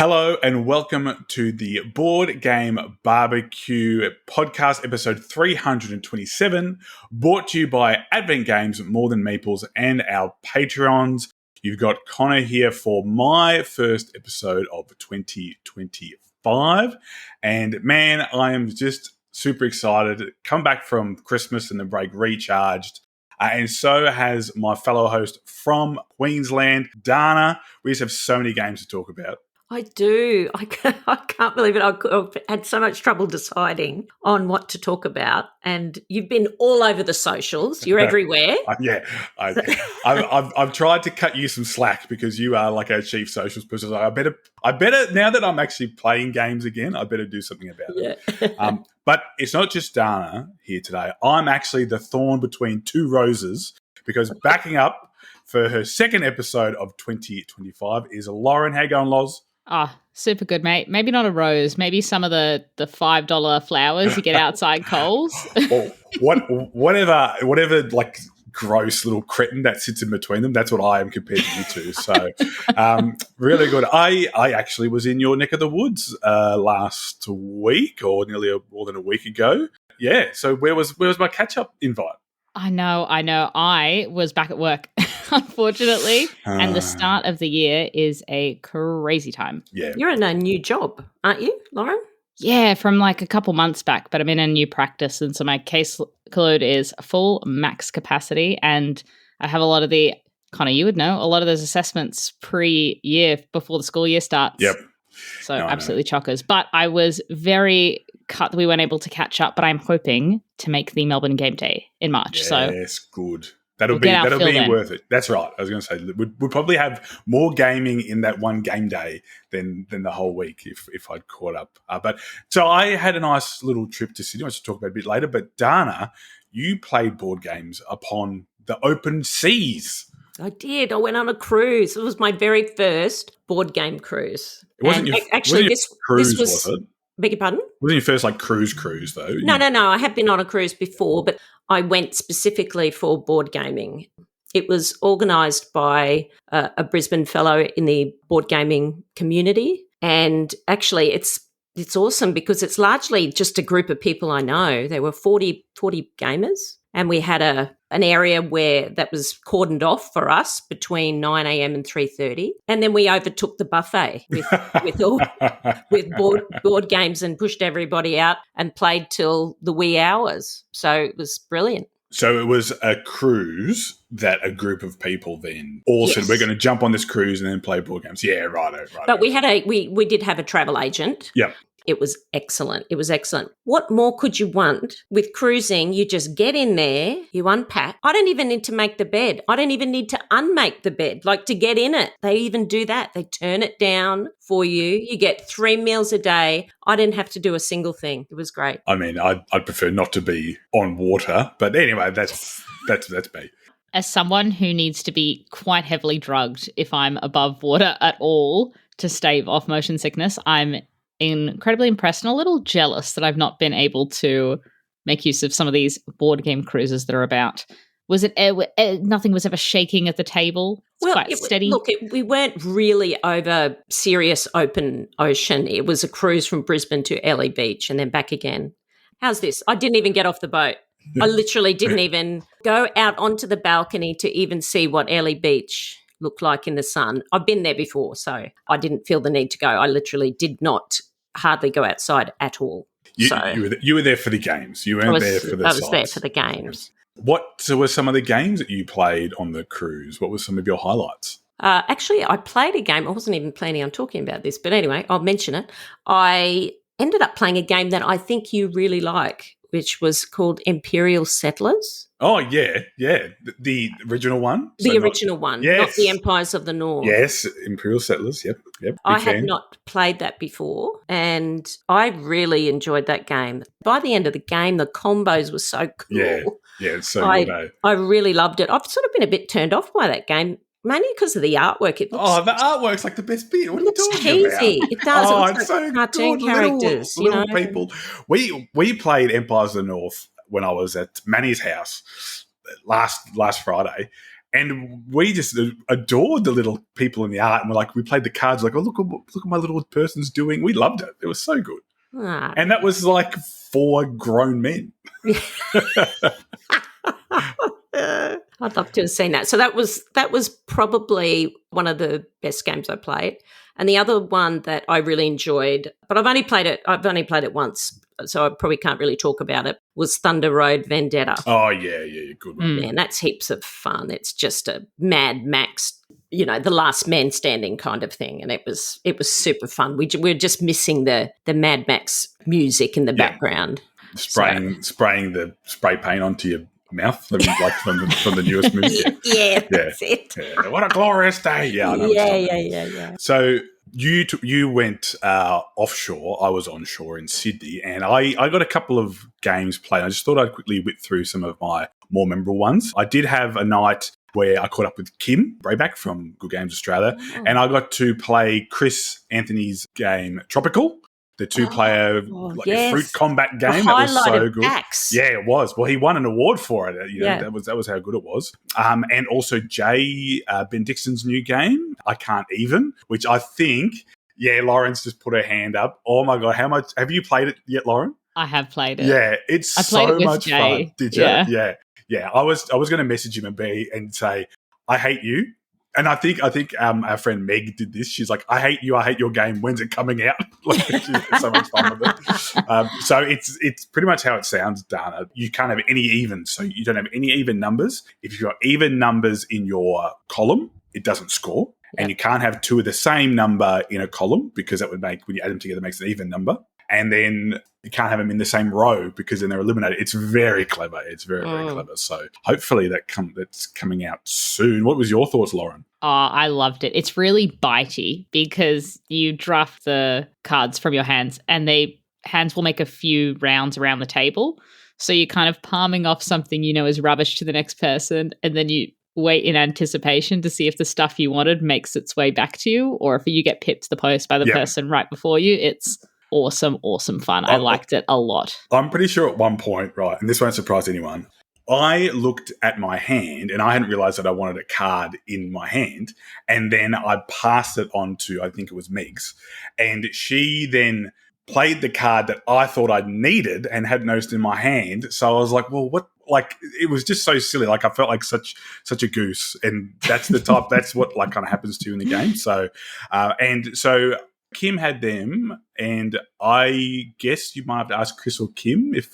Hello and welcome to the Board Game Barbecue podcast, episode 327, brought to you by Advent Games, More Than Meeples, and our Patreons. You've got Connor here for my first episode of 2025, and man, I am just super excited. Come back from Christmas and the break recharged. And so has my fellow host from Queensland, Dana. We just have so many games to talk about. I do. I can't believe it. I've had so much trouble deciding on what to talk about. And you've been all over the socials. You're everywhere. Yeah. I've tried to cut you some slack because you are like our chief socials person. So I better, now that I'm actually playing games again, I better do something about it. Yeah. But it's not just Dana here today. I'm actually the thorn between two roses because backing up for her second episode of 2025 is Lauren. How you going, Loz? Oh, super good, mate. Maybe not a rose. Maybe some of the $5 flowers you get outside Coles. Or whatever, like gross little cretin that sits in between them. That's what I am compared to you two. So, really good. I actually was in your neck of the woods last week, or nearly more than a week ago. Yeah. So where was my catch up invite? I know. I was back at work, unfortunately, and the start of the year is a crazy time. Yeah. You're in a new job, aren't you, Lauren? Yeah, from like a couple months back, but I'm in a new practice, and so my caseload is full max capacity, and I have a lot of Connor, you would know, a lot of those assessments pre-year before the school year starts. Yep. So absolutely chockers. But I was very cut that we weren't able to catch up, but I'm hoping to make the Melbourne game day in March. Yes, good. That'll be worth it. That's right. I was going to say we'd probably have more gaming in that one game day than the whole week if I'd caught up. But so I had a nice little trip to Sydney. I should talk about it a bit later. But Dana, you played board games upon the open seas. I did. I went on a cruise. It was my very first board game cruise. It wasn't your cruise, was it? Beg your pardon? Wasn't your first like cruise though? No. I have been on a cruise before, but I went specifically for board gaming. It was organised by a Brisbane fellow in the board gaming community, and actually it's awesome because it's largely just a group of people I know. There were 40 gamers, and we had an area where that was cordoned off for us between 9 a.m. and 3:30, and then we overtook the buffet with board games and pushed everybody out and played till the wee hours. So it was brilliant. So it was a cruise that a group of people then all said, we're going to jump on this cruise and then play board games. Yeah, righto. But we did have a travel agent. Yep. It was excellent. What more could you want? With cruising, you just get in there, you unpack. I don't even need to make the bed. I don't even need to unmake the bed, like to get in it. They even do that. They turn it down for you. You get 3 meals a day. I didn't have to do a single thing. It was great. I mean, I'd prefer not to be on water. But anyway, that's me. As someone who needs to be quite heavily drugged if I'm above water at all to stave off motion sickness, I'm incredibly impressed and a little jealous that I've not been able to make use of some of these board game cruises that are about. Was it nothing was ever shaking at the table? It's quite steady. Look, we weren't really over serious open ocean. It was a cruise from Brisbane to Ellie Beach and then back again. How's this? I didn't even get off the boat. I literally didn't even go out onto the balcony to even see what Ellie Beach looked like in the sun. I've been there before, so I didn't feel the need to go. I literally did not hardly go outside at all. You were there for the games. You weren't there for the I was there for the games. What were some of the games that you played on the cruise? What were some of your highlights? Actually, I played a game. I wasn't even planning on talking about this, but anyway, I'll mention it. I ended up playing a game that I think you really like, which was called Imperial Settlers. Oh, yeah. The original one? The original one, yes. Not the Empires of the North. Yes, Imperial Settlers, yep. I had not played that before, and I really enjoyed that game. By the end of the game, the combos were so cool. Yeah, it's so good. I really loved it. I've sort of been a bit turned off by that game, mainly because of the artwork. It looks, the artwork's like the best bit. What are you talking cheesy. about? It does. Oh, it looks it's like so cartoon good. characters. Little people. We played Empires of the North when I was at Manny's house. last Friday. And we just adored the little people in the art. And we played the cards like, oh, look what my little person's doing. We loved it. It was so good. Ah. And that was like 4 grown men. I'd love to have seen that. So that was probably one of the best games I played. And the other one that I really enjoyed, but I've only played it once, so I probably can't really talk about it, was Thunder Road Vendetta. Oh, yeah, good one. Man, that's heaps of fun. It's just a Mad Max, the last man standing kind of thing. And it was super fun. We're just missing the Mad Max music in the background. Spraying the spray paint onto your mouth, from the newest movie. Yeah, that's it. Yeah. What a glorious day! Yeah, I know. Yeah. So you went offshore. I was onshore in Sydney, and I got a couple of games played. I just thought I'd quickly whip through some of my more memorable ones. I did have a night where I caught up with Kim Brayback from Good Games Australia, and I got to play Chris Anthony's game Tropical. The 2-player fruit combat game. That was so good. Axe. Yeah, it was. Well, he won an award for it. That was how good it was. And also Jay Ben Dixon's new game, I Can't Even, which I think, Lauren's just put her hand up. Oh my God, how much have you played it yet, Lauren? I have played it. Yeah, it's so much fun. Did you? Yeah. I was going to message him and say, I hate you. And I think our friend Meg did this. She's like, I hate you. I hate your game. When's it coming out? She had so much fun with it. So it's pretty much how it sounds, Dana. You can't have any evens. So you don't have any even numbers. If you've got even numbers in your column, it doesn't score. Yep. And you can't have 2 of the same number in a column because that would make, when you add them together, it makes an even number. And then you can't have them in the same row because then they're eliminated. It's very clever. It's very, very clever. So hopefully that's coming out soon. What was your thoughts, Lauren? Oh, I loved it. It's really bitey because you draft the cards from your hands and hands will make a few rounds around the table. So you're kind of palming off something is rubbish to the next person, and then you wait in anticipation to see if the stuff you wanted makes its way back to you, or if you get pipped to the post by the person right before you. It's awesome fun. I liked it a lot. I'm pretty sure at one point, right, and this won't surprise anyone, I looked at my hand and I hadn't realized that I wanted a card in my hand, and then I passed it on to, I think it was Megs, and she then played the card that I thought I'd needed and had noticed in my hand. So I was like, well, what? Like, it was just so silly. Like, I felt like such a goose, and that's that's what kind of happens to you in the game. So, and so Kim had them, and I guess you might have to ask Chris or Kim if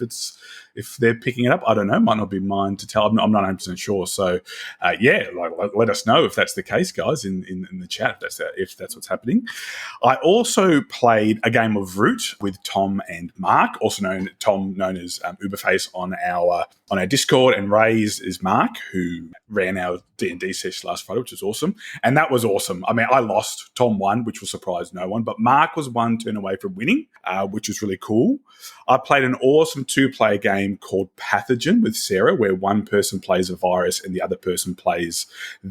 they're picking it up. I don't know. Might not be mine to tell. I'm not 100% sure. So, let us know if that's the case, guys, in the chat if that's what's happening. I also played a game of Root with Tom and Mark, also known as Uberface on our Discord, and Ray's is Mark, who ran our D&D session last Friday, which was awesome. And that was awesome. I mean, I lost. Tom won, which will surprise no one, but Mark was one turn away from winning, which was really cool. I played an awesome 2-player game called Pathogen with Sarah, where one person plays a virus and the other person plays not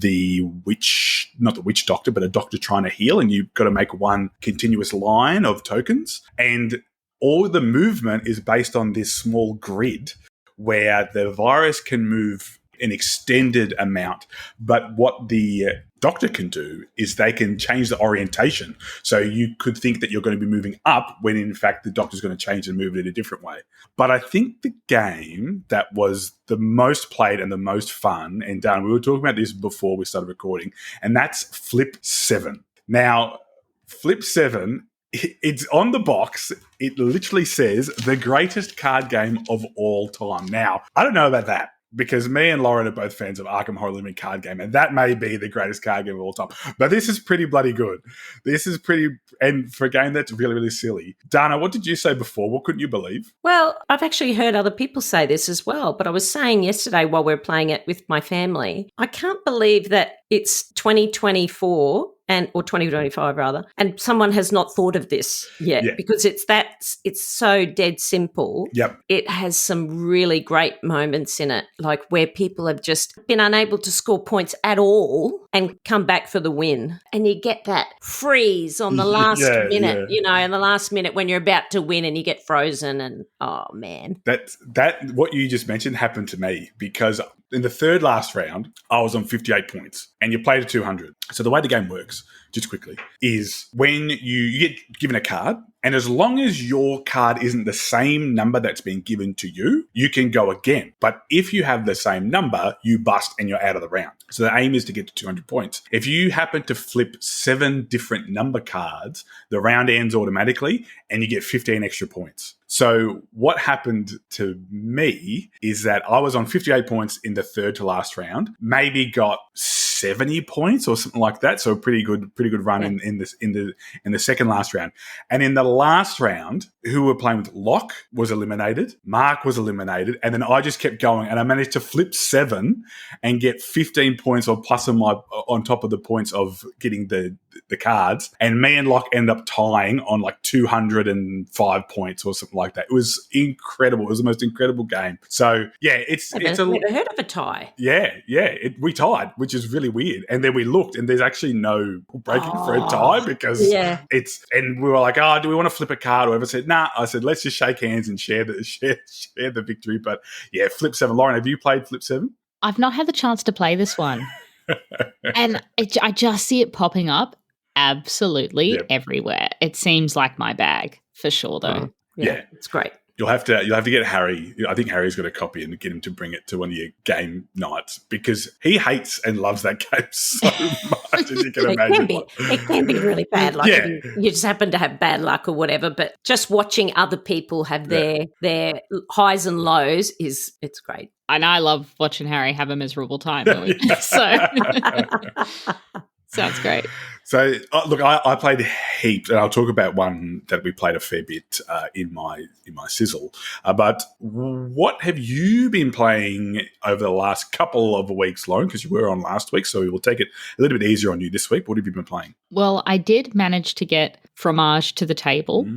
the witch doctor, but a doctor trying to heal, and you've got to make one continuous line of tokens. And all the movement is based on this small grid where the virus can move an extended amount, but what the doctor can do is they can change the orientation. So you could think that you're going to be moving up when in fact the doctor's going to change and move it in a different way. But I think the game that was the most played and the most fun, and Dan, we were talking about this before we started recording, and that's Flip 7. Now, Flip 7, it's on the box. It literally says the greatest card game of all time. Now, I don't know about that, because me and Lauren are both fans of Arkham Horror Limited card game, and that may be the greatest card game of all time. But this is pretty bloody good. This is pretty, and for a game that's really, really silly. Dana, what did you say before? What couldn't you believe? Well, I've actually heard other people say this as well, but I was saying yesterday while we were playing it with my family, I can't believe that it's 2024 or 2025 rather, and someone has not thought of this yet, because it's so dead simple. Yep. It has some really great moments in it, like where people have just been unable to score points at all, and come back for the win. And you get that freeze on the last minute, in the last minute when you're about to win and you get frozen and, oh, man. That what you just mentioned happened to me because in the third last round, I was on 58 points and you played to 200. So the way the game works, just quickly, is when you get given a card, and as long as your card isn't the same number that's been given to you, you can go again. But if you have the same number, you bust and you're out of the round. So the aim is to get to 200 points. If you happen to flip 7 different number cards, the round ends automatically and you get 15 extra points. So what happened to me is that I was on 58 points in the third to last round, maybe got 70 points or something like that. So a pretty good run in the second last round. And in the last round, who were playing with Locke was eliminated, Mark was eliminated, and then I just kept going and I managed to flip 7 and get 15 points or plus on top of the points of getting the cards. And me and Locke ended up tying on like 205 points or something like that. It was incredible. It was the most incredible game. So yeah, I've never heard of a tie. Yeah. We tied, which is really weird. And then we looked, and there's actually no breaking for a tie because and we were like, do we want to flip a card? Or whoever said, nah. I said, let's just shake hands and share the victory. But yeah, Flip 7. Lauren, have you played Flip 7? I've not had the chance to play this one. And I just see it popping up absolutely everywhere. It seems like my bag for sure, though. Yeah, it's great. You'll have to get Harry. I think Harry's got a copy and get him to bring it to one of your game nights because he hates and loves that game so much, as you can imagine. It can be really bad. Like you just happen to have bad luck or whatever. But just watching other people have their highs and lows it's great. And I love watching Harry have a miserable time. So sounds great. So, look, I played heaps, and I'll talk about one that we played a fair bit in my sizzle. But what have you been playing over the last couple of weeks, Lauren? Because you were on last week, so we will take it a little bit easier on you this week. What have you been playing? Well, I did manage to get Fromage to the table.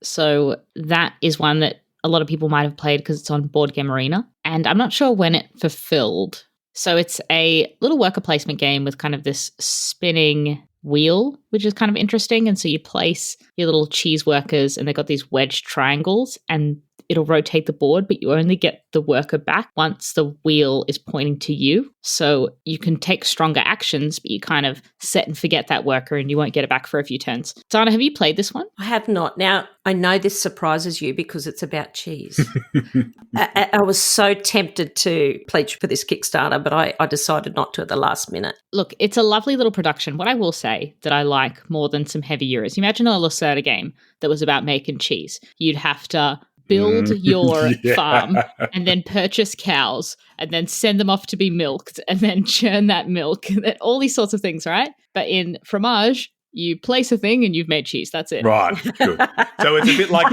So that is one that a lot of people might have played because it's on Board Game Arena. And I'm not sure when it fulfilled. So it's a little worker placement game with kind of this spinning wheel, which is kind of interesting. And so you place your little cheese workers and they've got these wedged triangles and it'll rotate the board, but you only get the worker back once the wheel is pointing to you. So you can take stronger actions, but you kind of set and forget that worker and you won't get it back for a few turns. Dana, have you played this one? I have not. Now, I know this surprises you because it's about cheese. I was so tempted to pledge for this Kickstarter, but I decided not to at the last minute. Look, it's a lovely little production. What I will say that I like more than some heavy euros, imagine a Lacerda game that was about making cheese. You'd have to build your farm and then purchase cows and then send them off to be milked and then churn that milk and all these sorts of things, right? But in Fromage, you place a thing and you've made cheese. That's it. Right. Good. So it was a bit like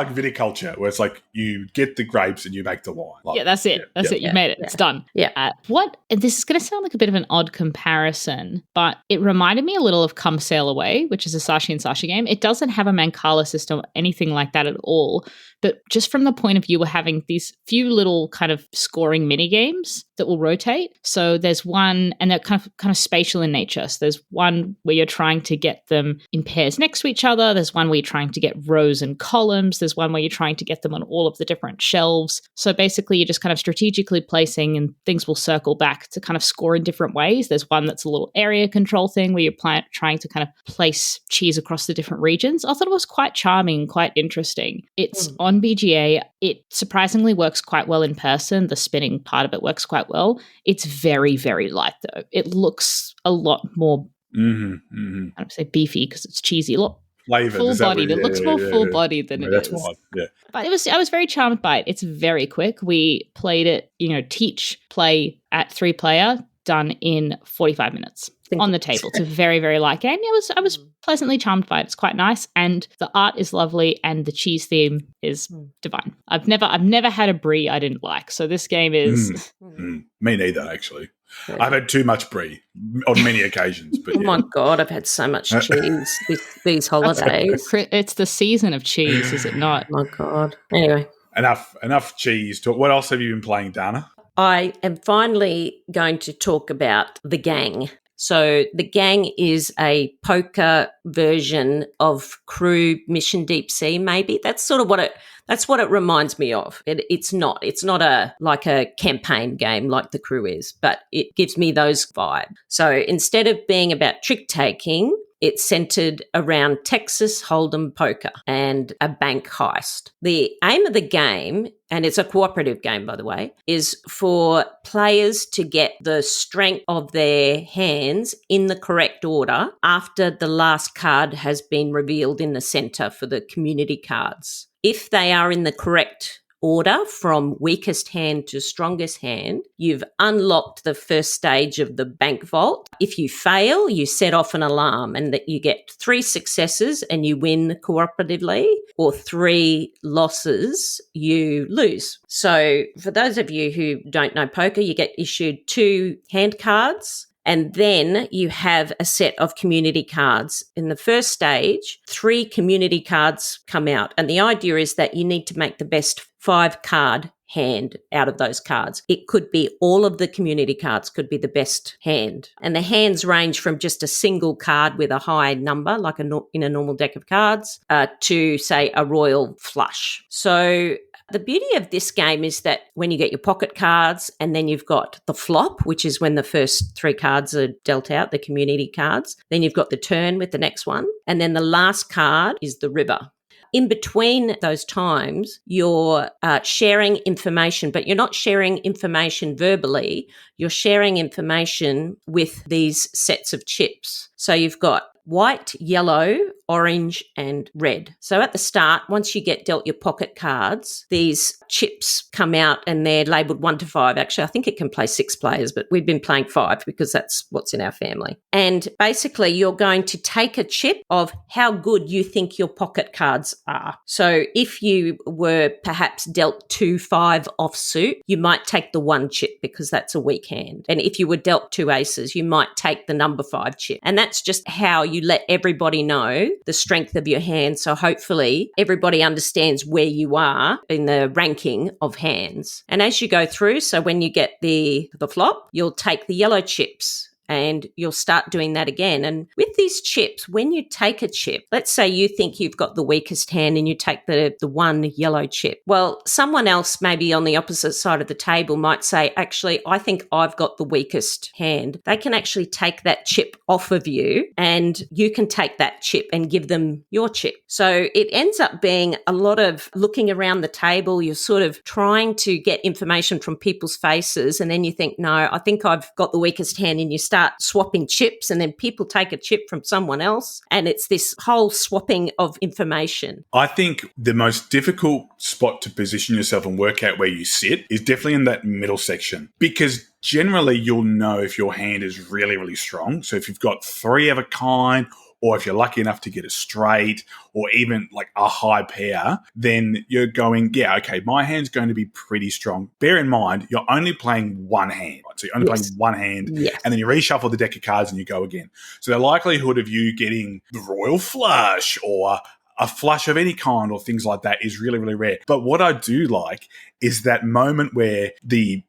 viticulture, where it's like you get the grapes and you make the wine. Like, that's it. That's it. You've made it. It's done. Yeah. And this is going to sound like a bit of an odd comparison, but it reminded me a little of Come Sail Away, which is a Sashi and Sashi game. It doesn't have a Mancala system or anything like that at all. But just from the point of view, we're having these few little kind of scoring mini games that will rotate. So there's one, and they're kind of spatial in nature. So there's one where you're trying to get them in pairs next to each other. There's one where you're trying to get rows and columns. There's one where you're trying to get them on all of the different shelves. So basically, you're just kind of strategically placing, and things will circle back to kind of score in different ways. There's one that's a little area control thing where you're trying to kind of place cheese across the different regions. I thought it was quite charming, quite interesting. It's on BGA. It surprisingly works quite well in person. The spinning part of it works quite well. It's very, very light though. It looks a lot more, I don't say beefy because it's cheesy, a lot flavor, full-bodied. It looks more full-bodied than it is. That's right. Yeah. But I was very charmed by it. It's very quick. We played it, teach, play at 3-player, done in 45 minutes on the table. It's a very, very light game. I was pleasantly charmed by it. It's quite nice, and the art is lovely, and the cheese theme is divine. I've never had a brie I didn't like, so this game is me neither, actually. I've had too much brie on many occasions. But my God, I've had so much cheese these holidays. It's the season of cheese, is it not? My God. Anyway. Enough cheese talk. What else have you been playing, Dana? I am finally going to talk about The Gang. So the gang is a poker version of Crew Mission Deep Sea, maybe. That's sort of what it reminds me of. It's not like a campaign game like the Crew is, but it gives me those vibes. So instead of being about trick taking, it's centered around Texas Hold'em poker and a bank heist. The aim of the game, and it's a cooperative game, by the way, is for players to get the strength of their hands in the correct order after the last card has been revealed in the center for the community cards. If they are in the correct order from weakest hand to strongest hand, you've unlocked the first stage of the bank vault. If you fail, you set off an alarm and that you get 3 successes and you win cooperatively, or 3 losses, you lose. So for those of you who don't know poker, you get issued 2 hand cards. And then you have a set of community cards. In the first stage, 3 community cards come out. And the idea is that you need to make the best 5-card hand out of those cards. It could be all of the community cards could be the best hand. And the hands range from just a single card with a high number, like in a normal deck of cards, to, say, a royal flush. So the beauty of this game is that when you get your pocket cards and then you've got the flop, which is when the first 3 cards are dealt out, the community cards, then you've got the turn with the next one, and then the last card is the river. In between those times, you're sharing information, but you're not sharing information verbally. You're sharing information with these sets of chips. So you've got white, yellow, orange, and red. So at the start, once you get dealt your pocket cards, these chips come out and they're labelled 1 to 5. Actually, I think it can play 6 players, but we've been playing 5 because that's what's in our family. And basically, you're going to take a chip of how good you think your pocket cards are. So if you were perhaps dealt 2-5 offsuit, you might take the 1 chip because that's a weak hand. And if you were dealt 2 aces, you might take the number 5 chip. And that's just how you let everybody know the strength of your hand. So hopefully everybody understands where you are in the ranking of hands. And as you go through, so when you get the flop, you'll take the yellow chips and you'll start doing that again. And with these chips, when you take a chip, let's say you think you've got the weakest hand and you take the 1 yellow chip. Well, someone else maybe on the opposite side of the table might say, actually, I think I've got the weakest hand. They can actually take that chip off of you and you can take that chip and give them your chip. So it ends up being a lot of looking around the table. You're sort of trying to get information from people's faces and then you think, no, I think I've got the weakest hand, and you start swapping chips and then people take a chip from someone else and it's this whole swapping of information. I think the most difficult spot to position yourself and work out where you sit is definitely in that middle section, because generally you'll know if your hand is really, really strong. So if you've got 3 of a kind, or if you're lucky enough to get a straight or even like a high pair, then you're going, yeah, okay, my hand's going to be pretty strong. Bear in mind, you're only playing 1 hand. Right? So you're only playing 1 hand, and then you reshuffle the deck of cards and you go again. So the likelihood of you getting the royal flush or a flush of any kind or things like that is really, really rare. But what I do like is that moment where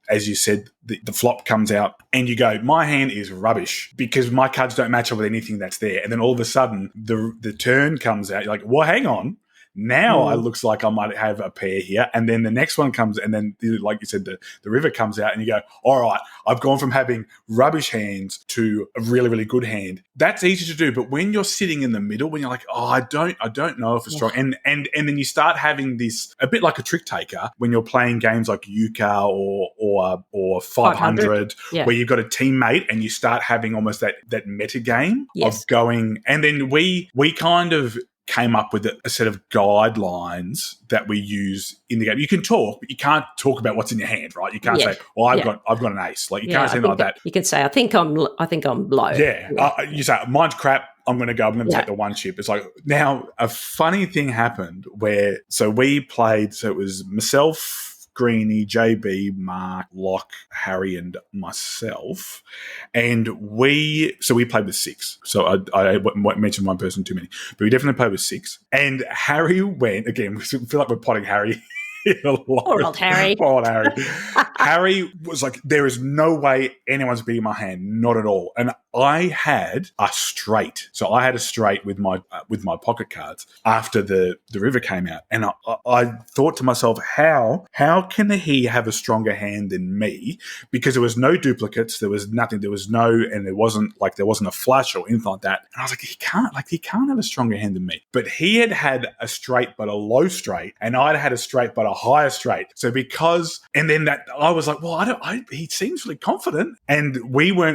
as you said, the flop comes out and you go, my hand is rubbish because my cards don't match up with anything that's there. And then all of a sudden the turn comes out. You're like, well, hang on. Now it looks like I might have a pair here. And then the next one comes, and then, like you said, the river comes out and you go, all right, I've gone from having rubbish hands to a really, really good hand. That's easy to do. But when you're sitting in the middle, when you're like, oh, I don't know if it's strong. And then you start having this, a bit like a trick taker, when you're playing games like Euchre or 500 where you've got a teammate and you start having almost that meta game of going. And then we kind of came up with a set of guidelines that we use in the game. You can talk, but you can't talk about what's in your hand, right? You can't say, "Well, I've got an ace." Like you can't say like that. You can say, "I think I'm low." Yeah. You say, "Mine's crap. I'm going to take the 1 chip." It's like, now a funny thing happened where we played. So it was myself, Greenie, JB, Mark, Locke, Harry, and myself. And we played with 6. So I mentioned 1 person too many, but we definitely played with 6. And Harry went, again, we feel like we're potting Harry. Poor old Harry. Poor old Harry. Harry was like, there is no way anyone's beating my hand. Not at all. And I had a straight. So I had a straight with my pocket cards after the river came out. And I thought to myself, how can he have a stronger hand than me? Because there was no duplicates, there was nothing, and there wasn't a flush or anything like that. And I was like, he can't have a stronger hand than me. But he had a straight but a low straight, and I'd had a straight but a higher straight. So and then that I was like, well, he seems really confident. And we were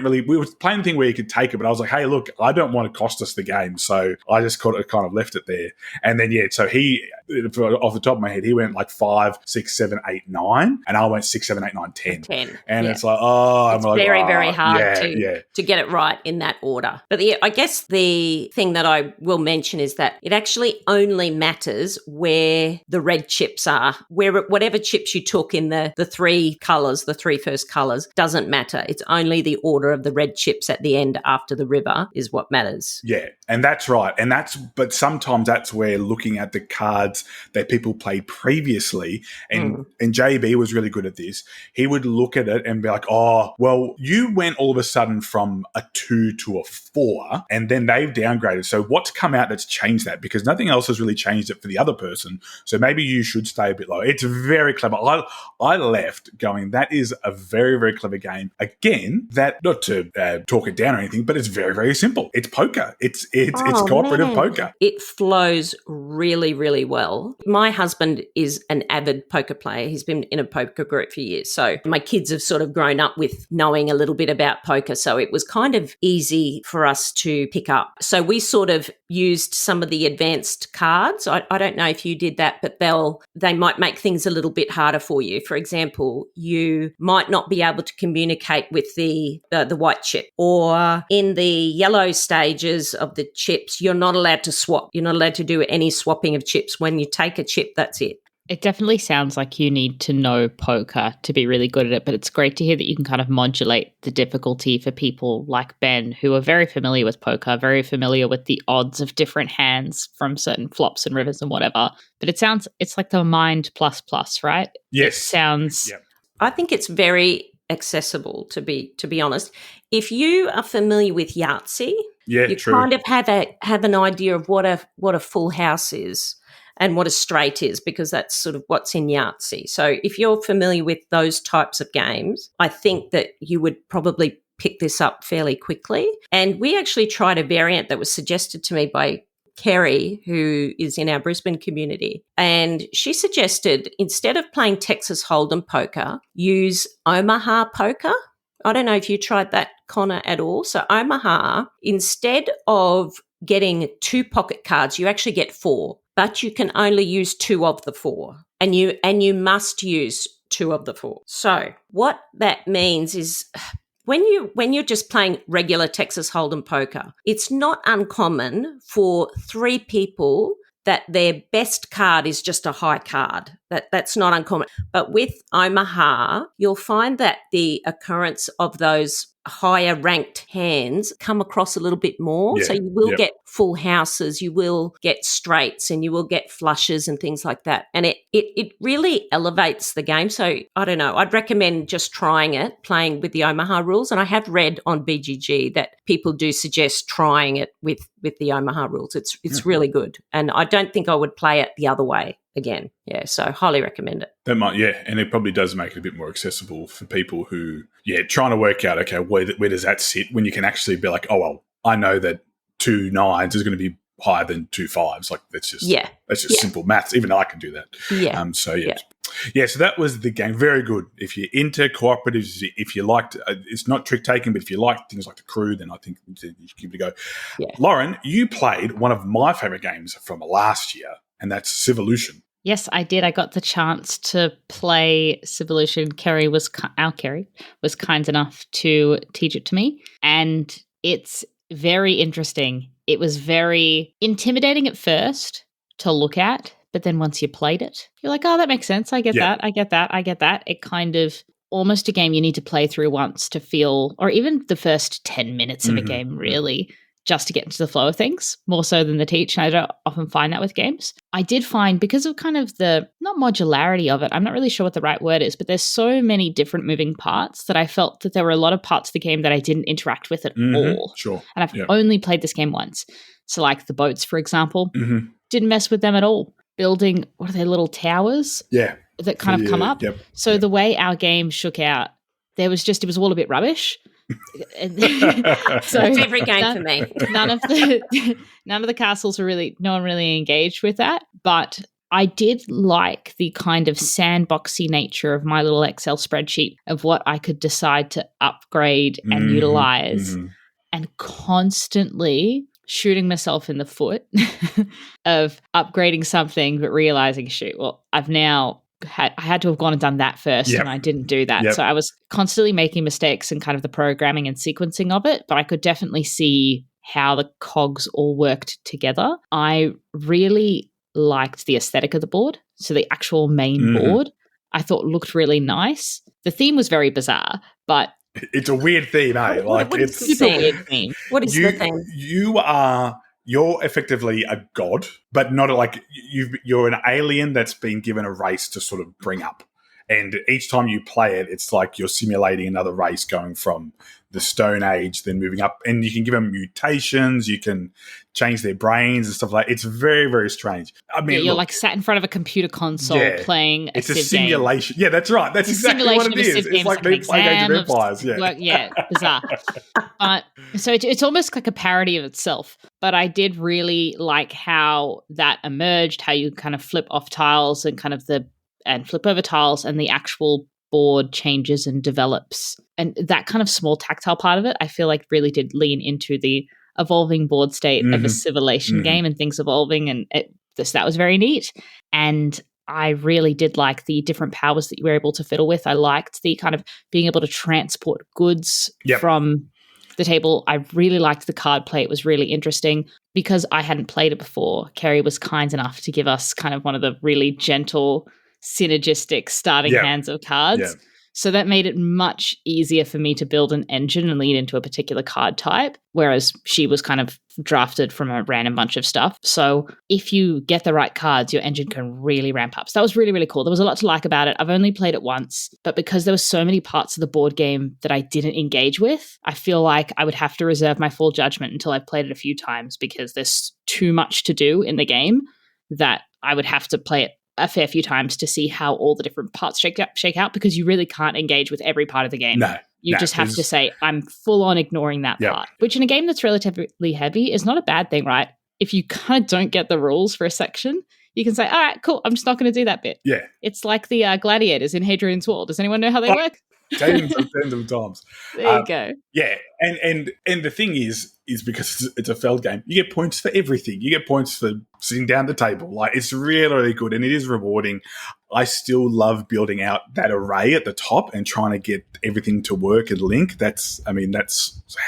playing the thing where you could take it, but I was like, hey, look, I don't want to cost us the game. So I just kind of left it there. And then, so he, off the top of my head, he went like 5, 6, 7, 8, 9. And I went 6, 7, 8, 9, 10. 10. And it's like, it's very, very hard to get it right in that order. But I guess the thing that I will mention is that it actually only matters where the red chips are, whatever chips you took in the three colours, the three first colours, doesn't matter. It's only the order of the red chips at the end after the river is what matters. Yeah, and that's right. But sometimes that's where looking at the cards that people played previously, and JB was really good at this, he would look at it and be like, oh, well, you went all of a sudden from a 2 to a 4, and then they've downgraded. So what's come out that's changed that? Because nothing else has really changed it for the other person. So maybe you should stay a bit low. It's very clever. I left going, that is a very, very clever game. Again, that, not to talk it down or anything, but it's very, very simple. It's poker. It's cooperative poker. It flows really, really well. My husband is an avid poker player. He's been in a poker group for years. So my kids have sort of grown up with knowing a little bit about poker. So it was kind of easy for us to pick up. So we sort of used some of the advanced cards. I don't know if you did that, but they might make things a little bit harder for you. For example, you might not be able to communicate with the white chip, or in the yellow stages of the chips, you're not allowed to swap. You're not allowed to do any swapping of chips. When you take a chip, that's it. It definitely sounds like you need to know poker to be really good at it, but it's great to hear that you can kind of modulate the difficulty for people like Ben, who are very familiar with poker, very familiar with the odds of different hands from certain flops and rivers and whatever. But it's like the mind plus, right? Yes. It sounds... Yep. I think it's very accessible, to be honest. If you are familiar with Yahtzee, you true. kind of have an idea of what a full house is and what a straight is, because that's sort of what's in Yahtzee. So if you're familiar with those types of games, I think that you would probably pick this up fairly quickly. And we actually tried a variant that was suggested to me by Kerry, who is in our Brisbane community. And she suggested, instead of playing Texas Hold'em poker, use Omaha poker. I don't know if you tried that, Connor, at all. So Omaha, instead of getting 2 pocket cards, you actually get 4. But you can only use 2 of the 4, and you must use 2 of the 4. So what that means is when you're just playing regular Texas Hold'em poker, it's not uncommon for 3 people that their best card is just a high card. That's not uncommon. But with Omaha, you'll find that the occurrence of those higher ranked hands come across a little bit more. Yeah, so you will get full houses, you will get straights, and you will get flushes and things like that. And it really elevates the game. So I don't know, I'd recommend just trying it, playing with the Omaha rules. And I have read on BGG that people do suggest trying it with the Omaha rules. It's really good. And I don't think I would play it the other way again. Yeah, so highly recommend it. That might, and it probably does make it a bit more accessible for people who, trying to work out, okay, where does that sit, when you can actually be like, oh, well, I know that 2 9s is going to be higher than 2 5s. Like, that's just simple maths. Even I can do that. Yeah. So that was the game. Very good. If you're into cooperatives, if you liked, it's not trick taking, but if you like things like the Crew, then I think you should give it a go. Yeah. Lauren, you played one of my favourite games from last year, and that's Civolution. Yes, I did. I got the chance to play Civolution. Our Kerry was kind enough to teach it to me, and it's very interesting. It was very intimidating at first to look at, but then once you played it, you're like, oh, that makes sense. I get that. It kind of almost a game you need to play through once to feel, or even the first 10 minutes of a game, really, just to get into the flow of things, more so than the teach. And I don't often find that with games. I did find, because of kind of the, not modularity of it, I'm not really sure what the right word is, but there's so many different moving parts that I felt that there were a lot of parts of the game that I didn't interact with at all. Sure. And I've only played this game once. So like the boats, for example, didn't mess with them at all. Building, what are they, little towers? Yeah. That kind of come up. Yep. So the way our game shook out, it was all a bit rubbish. So it's every game for me. None of the castles were really, no one really engaged with that. But I did like the kind of sandboxy nature of my little Excel spreadsheet of what I could decide to upgrade and utilize, and constantly shooting myself in the foot of upgrading something, but realizing, shoot, well, I had to have gone and done that first, and I didn't do that. So I was constantly making mistakes in kind of the programming and sequencing of it, but I could definitely see how the cogs all worked together. I really liked the aesthetic of the board. So the actual main board, I thought looked really nice. The theme was very bizarre, but it's a weird theme, eh? What is the theme? What is the theme? You're effectively a god, but not like you're an alien that's been given a race to sort of bring up. And each time you play it, it's like you're simulating another race going from the Stone Age, then moving up. And you can give them mutations, you can change their brains and stuff like that. It's very, very strange. I mean, you're like sat in front of a computer console playing it's a Civ simulation. Game. Yeah, that's right. That's exactly what it is. It's like me playing Age of Empires. Bizarre. But so it's almost like a parody of itself. But I did really like how that emerged, how you kind of flip off tiles and flip over tiles, and the actual board changes and develops. And that kind of small tactile part of it, I feel like really did lean into the evolving board state of a civilization game and things evolving. And that was very neat. And I really did like the different powers that you were able to fiddle with. I liked the kind of being able to transport goods from the table. I really liked the card play. It was really interesting. Because I hadn't played it before, Kerry was kind enough to give us kind of one of the really gentle, synergistic starting hands of cards. So that made it much easier for me to build an engine and lean into a particular card type, whereas she was kind of drafted from a random bunch of stuff. So if you get the right cards, your engine can really ramp up. So that was really, really cool. There was a lot to like about it. I've only played it once, but because there were so many parts of the board game that I didn't engage with, I feel like I would have to reserve my full judgment until I've played it a few times, because there's too much to do in the game that I would have to play it a fair few times to see how all the different parts shake out, because you really can't engage with every part of the game. You just have to say, I'm full on ignoring that part, which in a game that's relatively heavy is not a bad thing, right? If you kind of don't get the rules for a section, you can say, all right, cool, I'm just not going to do that bit. Yeah. It's like the gladiators in Hadrian's Wall. Does anyone know how they work? Tens of times. There you go. Yeah, and the thing is because it's a Feld game, you get points for everything. You get points for sitting down the table. Like, it's really, really good, and it is rewarding. I still love building out that array at the top and trying to get everything to work and link. That's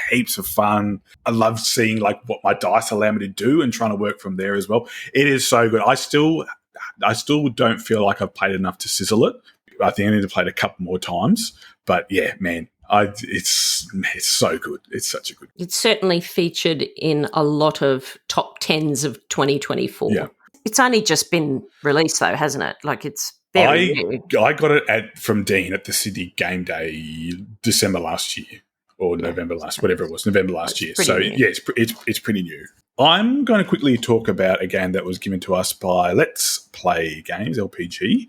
heaps of fun. I love seeing like what my dice allow me to do and trying to work from there as well. It is so good. I still don't feel like I've played enough to sizzle it. I think I need to play it a couple more times. But yeah, man, it's so good. It's such a good. It's certainly featured in a lot of top 10s of 2024. Yeah. It's only just been released though, hasn't it? Like, it's very new. I got it from Dean at the Sydney Game Day December last year, or November last year. So new. Yeah, it's pretty new. I'm going to quickly talk about a game that was given to us by Let's Play Games, LPG,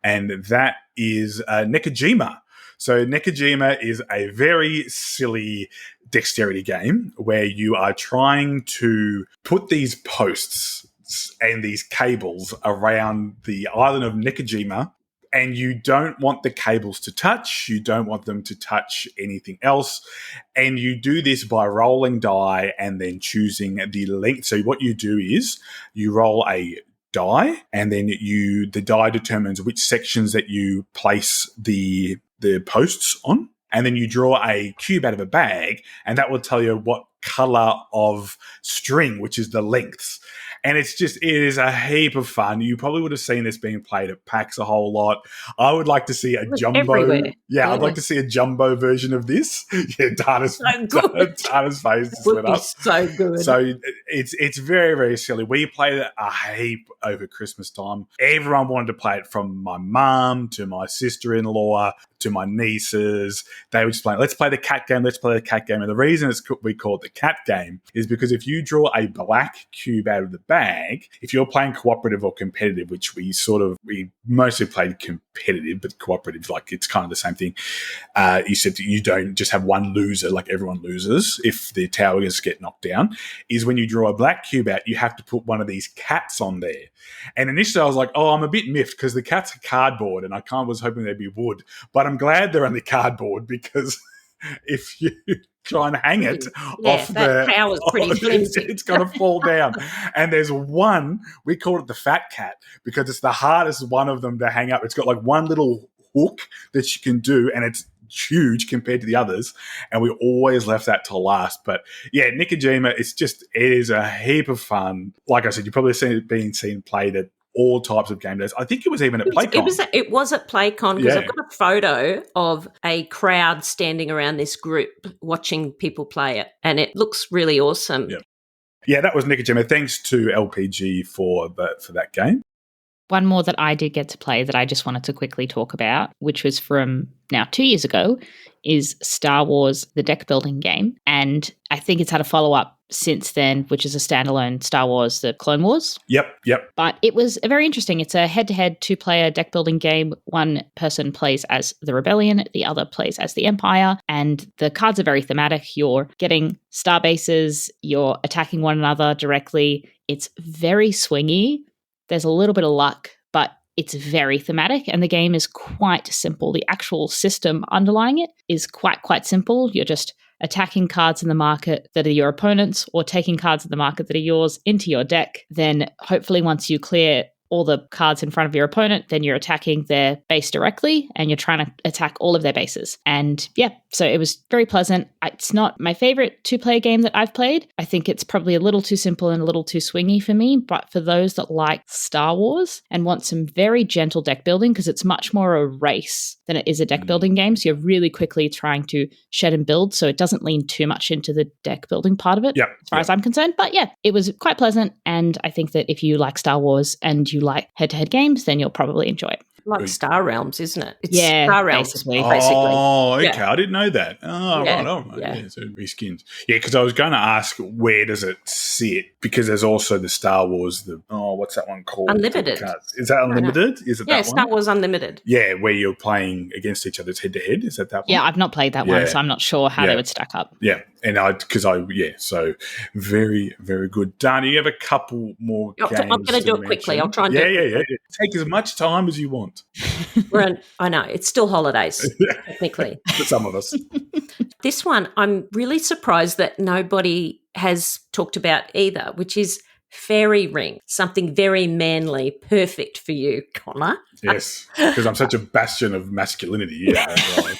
and that is Nekojima. So Nekojima is a very silly dexterity game where you are trying to put these posts and these cables around the island of Nekojima, and you don't want the cables to touch. You don't want them to touch anything else. And you do this by rolling die and then choosing the length. So what you do is you roll a die, and then the die determines which sections that you place the posts on. And then you draw a cube out of a bag, and that will tell you what color of string, which is the lengths. And it is a heap of fun. You probably would have seen this being played at PAX a whole lot. I would like to see a jumbo. Everywhere. Yeah, I'd like to see a jumbo version of this. Yeah, Dana's face is lit up. So good. So it's very, very silly. We played it a heap over Christmas time. Everyone wanted to play it, from my mum to my sister-in-law to my nieces. They would just play, let's play the cat game, let's play the cat game. And the reason we call it the cat game is because if you draw a black cube out of the bag, if you're playing cooperative or competitive, which we mostly played competitive, but cooperative, like it's kind of the same thing. You said that you don't just have one loser, like everyone loses if the towers get knocked down, is when you draw a black cube out, you have to put one of these cats on there. And initially I was like, I'm a bit miffed because the cats are cardboard and I kind of was hoping they'd be wood, but I'm glad they're only cardboard because if you try and hang it off that tower's pretty flimsy. It's going to fall down. And there's one, we call it the fat cat because it's the hardest one of them to hang up. It's got like one little hook that you can do and it's huge compared to the others, and we always left that to last. But yeah, Nikojima, it is a heap of fun. Like I said, you've probably seen it being played at all types of game days. I think it was even at PlayCon. It was at PlayCon because I've got a photo of a crowd standing around this group watching people play it, and it looks really awesome. Yeah, that was Nikojima. Thanks to LPG for that game. One more that I did get to play that I just wanted to quickly talk about, which was from now 2 years ago, is Star Wars, the deck building game. And I think it's had a follow-up since then, which is a standalone Star Wars, the Clone Wars. Yep. But it was very interesting. It's a head-to-head two-player deck building game. One person plays as the Rebellion, the other plays as the Empire. And the cards are very thematic. You're getting star bases, you're attacking one another directly. It's very swingy. There's a little bit of luck, but it's very thematic and the game is quite simple. The actual system underlying it is quite simple. You're just attacking cards in the market that are your opponents or taking cards in the market that are yours into your deck. Then hopefully once you clear all the cards in front of your opponent, then you're attacking their base directly and you're trying to attack all of their bases. And yeah, so it was very pleasant. It's not my favorite two-player game that I've played. I think it's probably a little too simple and a little too swingy for me, but for those that like Star Wars and want some very gentle deck building, because it's much more a race than it is a deck building game, so you're really quickly trying to shed and build, so it doesn't lean too much into the deck building part of it, as far as I'm concerned. But yeah, it was quite pleasant, and I think that if you like Star Wars and you like head-to-head games, then you'll probably enjoy it. Like Star Realms, isn't it? It's yeah, Star Realms, basically. Oh, okay. Yeah. I didn't know that. Oh, Yeah. right on. Yeah. Yeah, so reskins. Yeah, because I was going to ask where does it sit? Because there's also the Star Wars, what's that one called? Unlimited. Is that Unlimited? Is it that one? Star Wars Unlimited. Yeah, where you're playing against each other's head-to-head. Is that one? Yeah, I've not played that one, so I'm not sure how they would stack up. Yeah, and so very, very good. Dana, you have a couple more games. I'm going to do it quickly. I'll try and do it. Yeah. Take as much time as you want. I know, it's still holidays, technically. For some of us. This one, I'm really surprised that nobody has talked about either, which is Fairy Ring, something very manly, perfect for you, Connor. Yes, because I'm such a bastion of masculinity. Yeah, right.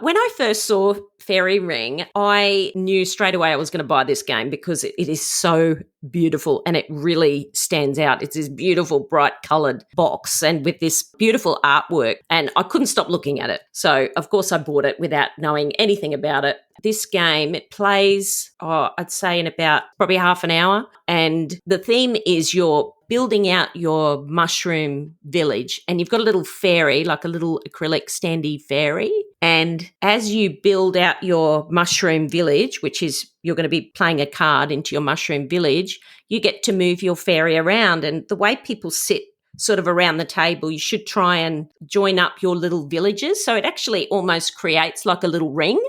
When I first saw Fairy Ring, I knew straight away I was going to buy this game because it is so beautiful and it really stands out. It's this beautiful, bright coloured box and with this beautiful artwork, and I couldn't stop looking at it. So, of course, I bought it without knowing anything about it. This game, it plays, I'd say in about probably half an hour, and the theme is you're building out your mushroom village, and you've got a little fairy, like a little acrylic standy fairy, and as you build out your mushroom village, which is you're going to be playing a card into your mushroom village, you get to move your fairy around, and the way people sit sort of around the table, you should try and join up your little villages, so it actually almost creates like a little ring,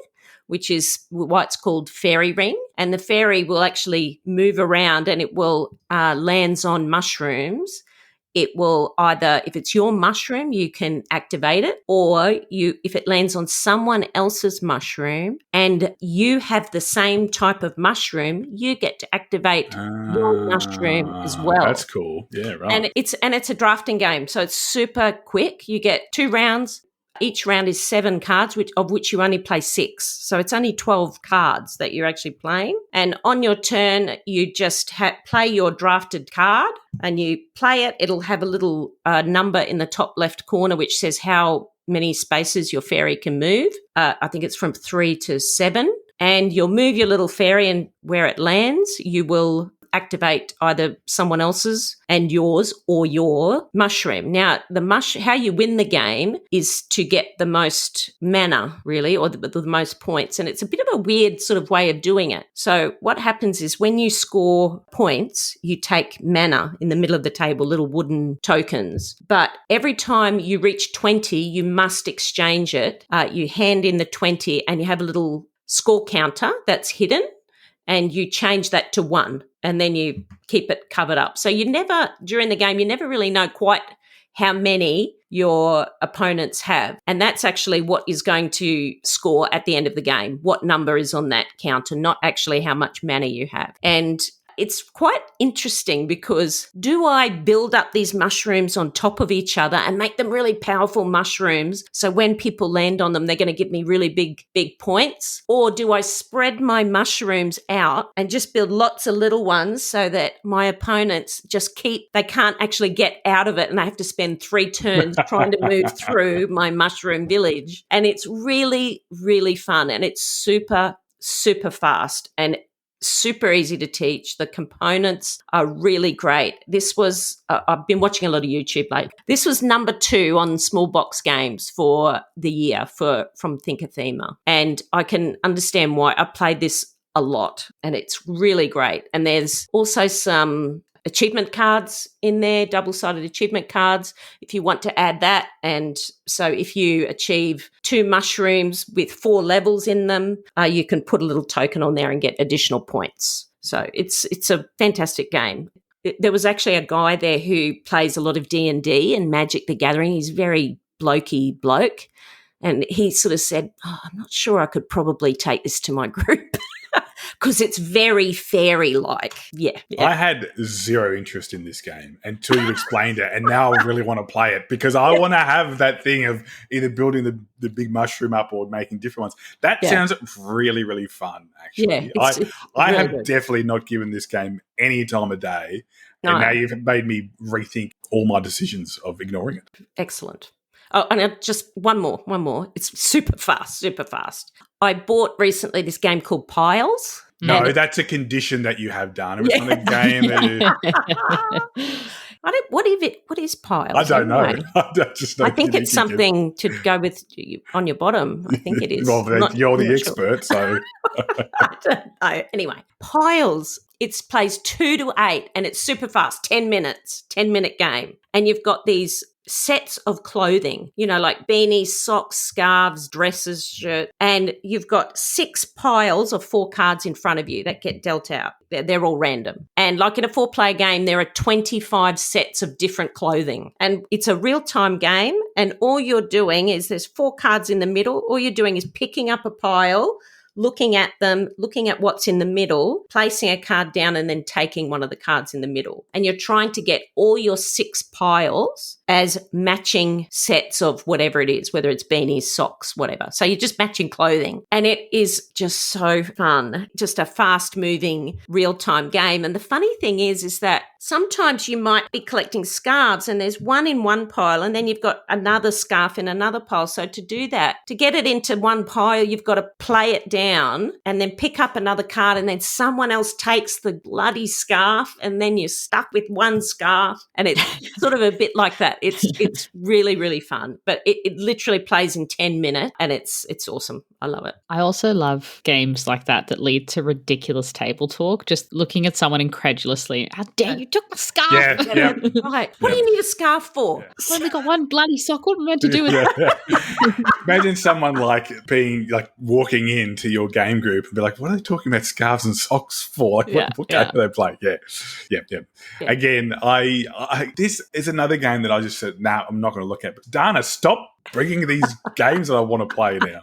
which is why it's called Fairy Ring. And the fairy will actually move around and it will lands on mushrooms. It will either, if it's your mushroom, you can activate it, or if it lands on someone else's mushroom and you have the same type of mushroom, you get to activate your mushroom as well. That's cool. Yeah, right. And it's a drafting game, so it's super quick. You get 2 rounds. Each round is 7 cards, of which you only play 6. So it's only 12 cards that you're actually playing. And on your turn, you just play your drafted card and you play it. It'll have a little number in the top left corner which says how many spaces your fairy can move. I think it's from 3 to 7. And you'll move your little fairy, and where it lands, you will activate either someone else's and yours or your mushroom. Now, how you win the game is to get the most mana, really, or the most points. And it's a bit of a weird sort of way of doing it. So what happens is when you score points, you take mana in the middle of the table, little wooden tokens. But every time you reach 20, you must exchange it. You hand in the 20 and you have a little score counter that's hidden, and you change that to 1, and then you keep it covered up. So during the game, you never really know quite how many your opponents have. And that's actually what is going to score at the end of the game, what number is on that counter, not actually how much mana you have. And it's quite interesting because do I build up these mushrooms on top of each other and make them really powerful mushrooms so when people land on them, they're going to give me really big points? Or do I spread my mushrooms out and just build lots of little ones so that my opponents they can't actually get out of it and I have to spend 3 turns trying to move through my mushroom village? And it's really, really fun, and it's super, super fast and super easy to teach. The components are really great. This was, I've been watching a lot of YouTube lately. This was number 2 on small box games for the year from Thinkathema. And I can understand why. I played this a lot and it's really great. And there's also some achievement cards in there, double-sided achievement cards, if you want to add that. And so if you achieve 2 mushrooms with 4 levels in them, you can put a little token on there and get additional points. So it's a fantastic game. There was actually a guy there who plays a lot of D&D and Magic the Gathering. He's a very blokey bloke. And he sort of said, I'm not sure I could probably take this to my group. Because it's very fairy-like. Yeah. I had zero interest in this game until you explained it, and now I really want to play it because I want to have that thing of either building the big mushroom up or making different ones. That sounds really, really fun, actually. Yeah, I have definitely not given this game any time of day, and now you've made me rethink all my decisions of ignoring it. Excellent. Oh, and just one more. It's super fast. I bought recently this game called Piles. No, that's a condition that you have done. It was not a game that you... What is Piles? I don't know. I think it's something to go with on your bottom. I think it is. Well, you're the expert, so... I don't know. Anyway, Piles. It plays 2 to 8 and it's super fast, 10 minutes, 10-minute game. And you've got these sets of clothing, like beanies, socks, scarves, dresses, shirt, and you've got 6 piles of 4 cards in front of you that get dealt out. They're all random. And like in a 4-player game, there are 25 sets of different clothing. And it's a real-time game, and all you're doing is there's 4 cards in the middle. All you're doing is picking up a pile, looking at them, looking at what's in the middle, placing a card down and then taking one of the cards in the middle. And you're trying to get all your 6 piles as matching sets of whatever it is, whether it's beanies, socks, whatever. So you're just matching clothing. And it is just so fun, just a fast-moving, real-time game. And the funny thing is that sometimes you might be collecting scarves and there's one in one pile and then you've got another scarf in another pile. So to do that, to get it into one pile, you've got to play it down and then pick up another card and then someone else takes the bloody scarf and then you're stuck with one scarf. And it's sort of a bit like that. It's really, really fun. But it literally plays in 10 minutes and it's awesome. I love it. I also love games like that lead to ridiculous table talk. Just looking at someone incredulously, how dare you took my scarf? Yeah. Right. What do you need a scarf for? I've only got one bloody sock. What am I meant to do with it? Imagine someone walking into your game group and be like, what are they talking about scarves and socks for? What game do they play? Yeah. Again, I this is another game that I just said, I'm not going to look at. But Dana, stop bringing these games that I want to play now.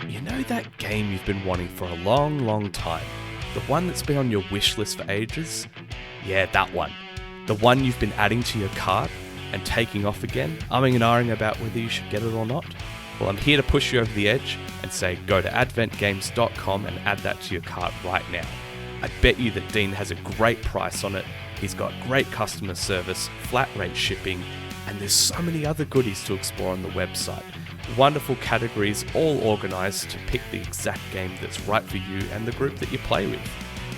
You know that game you've been wanting for a long, long time? The one that's been on your wish list for ages? Yeah, that one. The one you've been adding to your cart? and taking off again, umming and ahhing about whether you should get it or not? Well, I'm here to push you over the edge and say go to adventgames.com and add that to your cart right now. I bet you that Dean has a great price on it. He's got great customer service, flat rate shipping, and there's so many other goodies to explore on the website. Wonderful categories all organised to pick the exact game that's right for you and the group that you play with.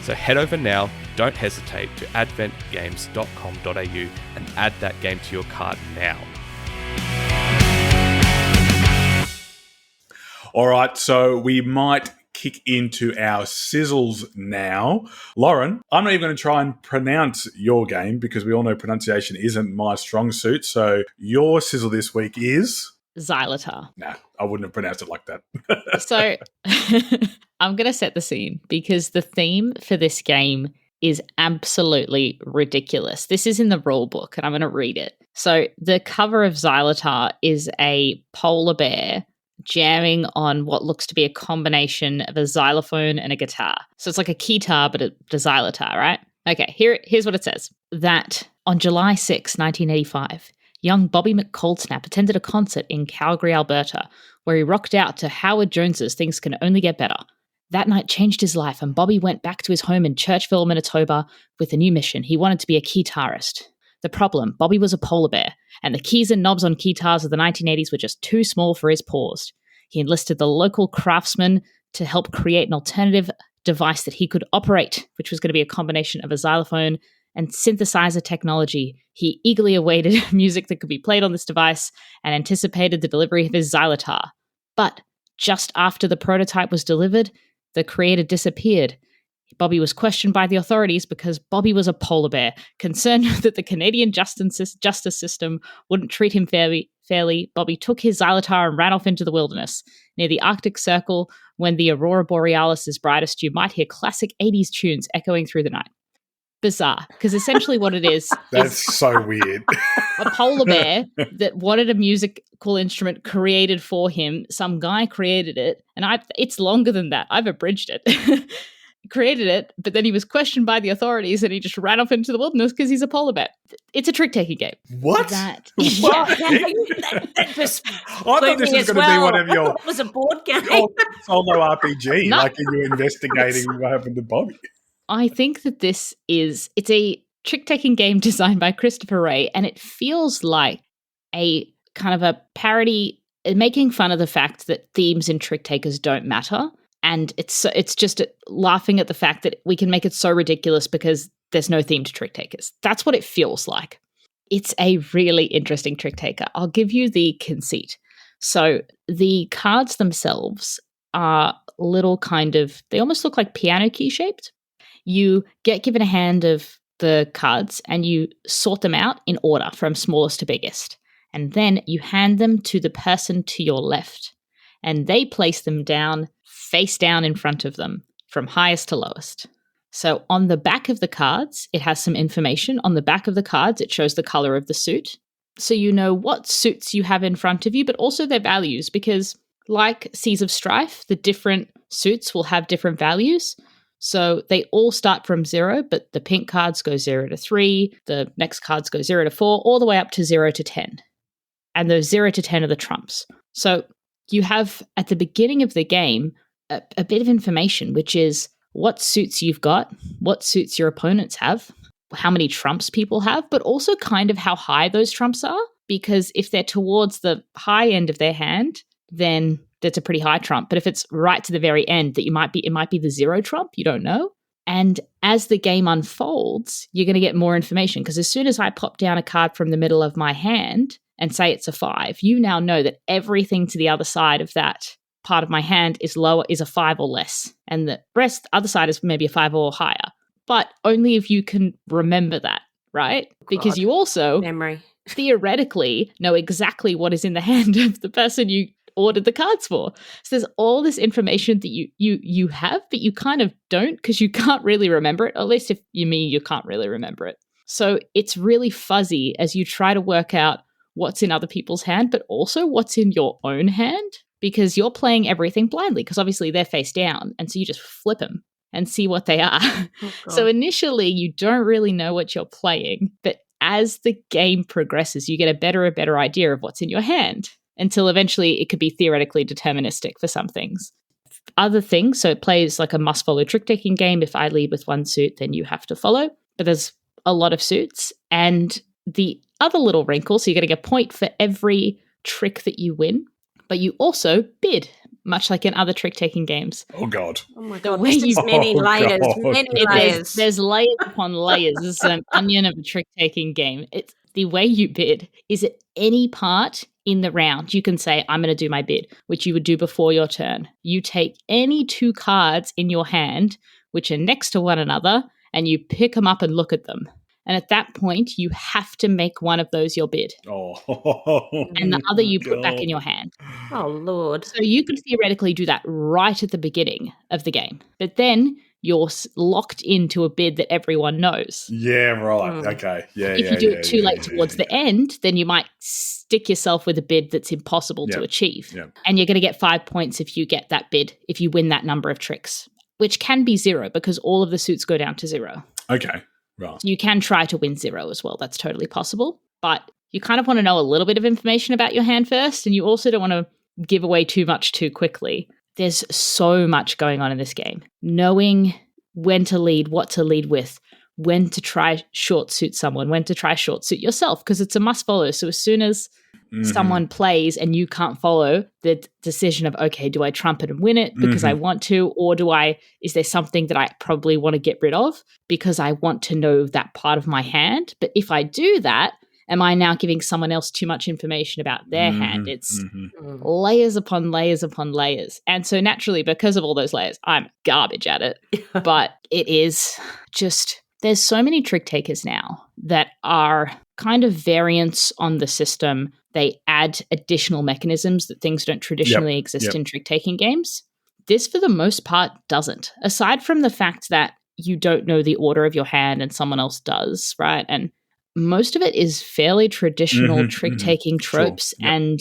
So head over now, don't hesitate, to adventgames.com.au and add that game to your cart now. All right, so we might kick into our sizzles now. Lauren, I'm not even going to try and pronounce your game because we all know pronunciation isn't my strong suit. So your sizzle this week is... Xylotar. Nah, I wouldn't have pronounced it like that. So I'm going to set the scene because the theme for this game is absolutely ridiculous. This is in the rule book and I'm going to read it. So the cover of Xylotar is a polar bear jamming on what looks to be a combination of a xylophone and a guitar. So it's like a keytar, but a xylotar, right? Okay, here's what it says. That on July 6, 1985, young Bobby McColdsnap attended a concert in Calgary, Alberta, where he rocked out to Howard Jones's Things Can Only Get Better. That night changed his life, and Bobby went back to his home in Churchville, Manitoba, with a new mission. He wanted to be a guitarist. The problem, Bobby was a polar bear, and the keys and knobs on guitars of the 1980s were just too small for his paws. He enlisted the local craftsman to help create an alternative device that he could operate, which was going to be a combination of a xylophone and synthesizer technology. He eagerly awaited music that could be played on this device and anticipated the delivery of his Xylotar. But just after the prototype was delivered, the creator disappeared. Bobby was questioned by the authorities because Bobby was a polar bear. Concerned that the Canadian justice system wouldn't treat him fairly, Bobby took his Xylotar and ran off into the wilderness. Near the Arctic Circle, when the Aurora Borealis is brightest, you might hear classic 80s tunes echoing through the night. Bizarre, because essentially what it is That's so weird. A polar bear that wanted a musical instrument created for him. Some guy created it, and it's longer than that. I've abridged it. Created it, but then he was questioned by the authorities and he just ran off into the wilderness because he's a polar bear. It's a trick-taking game. What? That was I thought this was going to be one of your... It was a board game. Solo RPG, No. like you're investigating what happened to Bobby. I think that it's a trick-taking game designed by Christopher Ray, and it feels like a kind of a parody, making fun of the fact that themes in trick-takers don't matter. And it's just laughing at the fact that we can make it so ridiculous because there's no theme to trick takers. That's what it feels like. It's a really interesting trick taker. I'll give you the conceit. So the cards themselves are little they almost look like piano key shaped. You get given a hand of the cards and you sort them out in order from smallest to biggest. And then you hand them to the person to your left. And they place them down, face down in front of them, from highest to lowest. So on the back of the cards, it has some information. On the back of the cards, it shows the color of the suit. So you know what suits you have in front of you, but also their values, because like Seas of Strife, the different suits will have different values. So they all start from 0, but the pink cards go 0 to 3, the next cards go 0 to 4, all the way up to 0 to 10. And those 0 to 10 are the trumps. So you have, at the beginning of the game, a bit of information, which is what suits you've got, what suits your opponents have, how many trumps people have, but also kind of how high those trumps are. Because if they're towards the high end of their hand, then that's a pretty high trump. But if it's right to the very end, it might be the 0 trump, you don't know. And as the game unfolds, you're going to get more information. Because as soon as I pop down a card from the middle of my hand and say it's a 5, you now know that everything to the other side of that part of my hand is a 5 or less. And the other side is maybe a 5 or higher. But only if you can remember that, right? Because you also Memory. theoretically know exactly what is in the hand of the person you ordered the cards for. So there's all this information that you have, but you kind of don't because you can't really remember it. At least if you're me, you can't really remember it. So it's really fuzzy as you try to work out what's in other people's hand, but also what's in your own hand, because you're playing everything blindly because obviously they're face down. And so you just flip them and see what they are. So initially you don't really know what you're playing, but as the game progresses, you get a better idea of what's in your hand until eventually it could be theoretically deterministic for some things. Other things, so it plays like a must-follow trick-taking game. If I lead with one suit, then you have to follow. But there's a lot of suits. And the other little wrinkle, so you're going to get a point for every trick that you win, but you also bid, much like in other trick-taking games. Oh, God. Oh, my God. This is many layers, many layers. There's layers upon layers. This is an onion of a trick-taking game. It's the way you bid is at any part in the round, you can say, I'm going to do my bid, which you would do before your turn. You take any two cards in your hand, which are next to one another, and you pick them up and look at them. And at that point, you have to make one of those your bid. Oh, and the other you put back in your hand. Oh, Lord. So you could theoretically do that right at the beginning of the game. But then you're locked into a bid that everyone knows. Yeah, right. Okay. Yeah, if you do it too late towards the end, then you might stick yourself with a bid that's impossible to achieve. Yep. And you're going to get 5 points if you get that bid, if you win that number of tricks, which can be 0 because all of the suits go down to 0. Okay, right. You can try to win 0 as well. That's totally possible. But you kind of want to know a little bit of information about your hand first, and you also don't want to give away too much too quickly. There's so much going on in this game. Knowing when to lead, what to lead with, when to try short suit someone, when to try short suit yourself, because it's a must follow. So as soon as someone plays and you can't follow, the decision of, okay, do I trump it and win it because I want to, or is there something that I probably want to get rid of because I want to know that part of my hand? But if I do that, am I now giving someone else too much information about their hand? It's layers upon layers upon layers. And so naturally, because of all those layers, I'm garbage at it. But it is just, there's so many trick takers now that are kind of variants on the system. They add additional mechanisms that things don't traditionally exist in trick-taking games. This, for the most part, doesn't. Aside from the fact that you don't know the order of your hand and someone else does, right? And most of it is fairly traditional trick-taking tropes and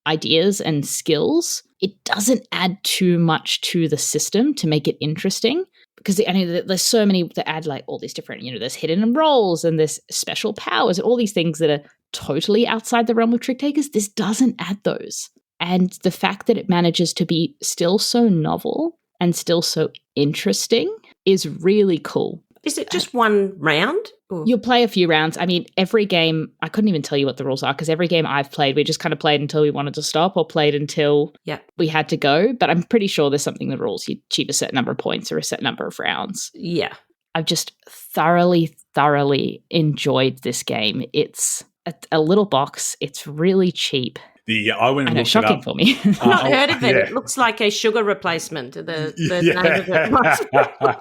ideas and skills. It doesn't add too much to the system to make it interesting because there's so many that add like all these different, there's hidden rolls and there's special powers and all these things that are totally outside the realm of trick-takers. This doesn't add those. And the fact that it manages to be still so novel and still so interesting is really cool. Is it just one round? Or? You'll play a few rounds. I mean, every game, I couldn't even tell you what the rules are because every game I've played, we just kind of played until we wanted to stop or played until we had to go. But I'm pretty sure there's something in the rules. You achieve a certain number of points or a certain number of rounds. Yeah. I've just thoroughly enjoyed this game. It's a little box. It's really cheap. I went and looked shocking it up. For me. I've not heard of it. Yeah. It looks like a sugar replacement. The name of it.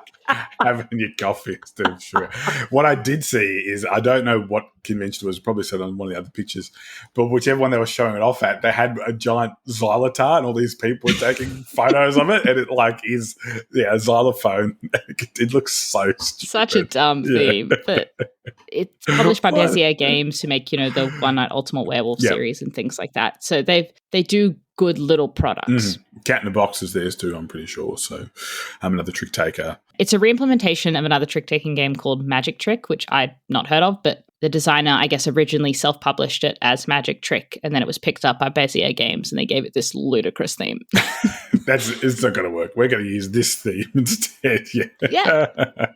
Having your coffee instead of sugar. What I did see is, I don't know what convention it was, probably said on one of the other pictures, but whichever one they were showing it off at, they had a giant Xylotar and all these people were taking photos of it, and it is a xylophone. It looks so stupid. Such a dumb theme, but it's published by Bezier Games, who make, the One Night Ultimate Werewolf series and things like that. So they do good little products. Cat in the Box is theirs too, I'm pretty sure. So another trick taker. It's a reimplementation of another trick-taking game called Magic Trick, which I'd not heard of, but the designer, I guess, originally self-published it as Magic Trick, and then it was picked up by Bezier Games, and they gave it this ludicrous theme. It's not going to work. We're going to use this theme instead. Yeah.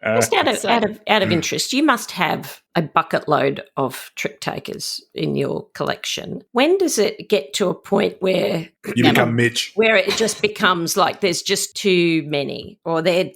Just out of interest, you must have a bucket load of trick takers in your collection. When does it get to a point where you become Mitch? Where it just becomes like there's just too many, or they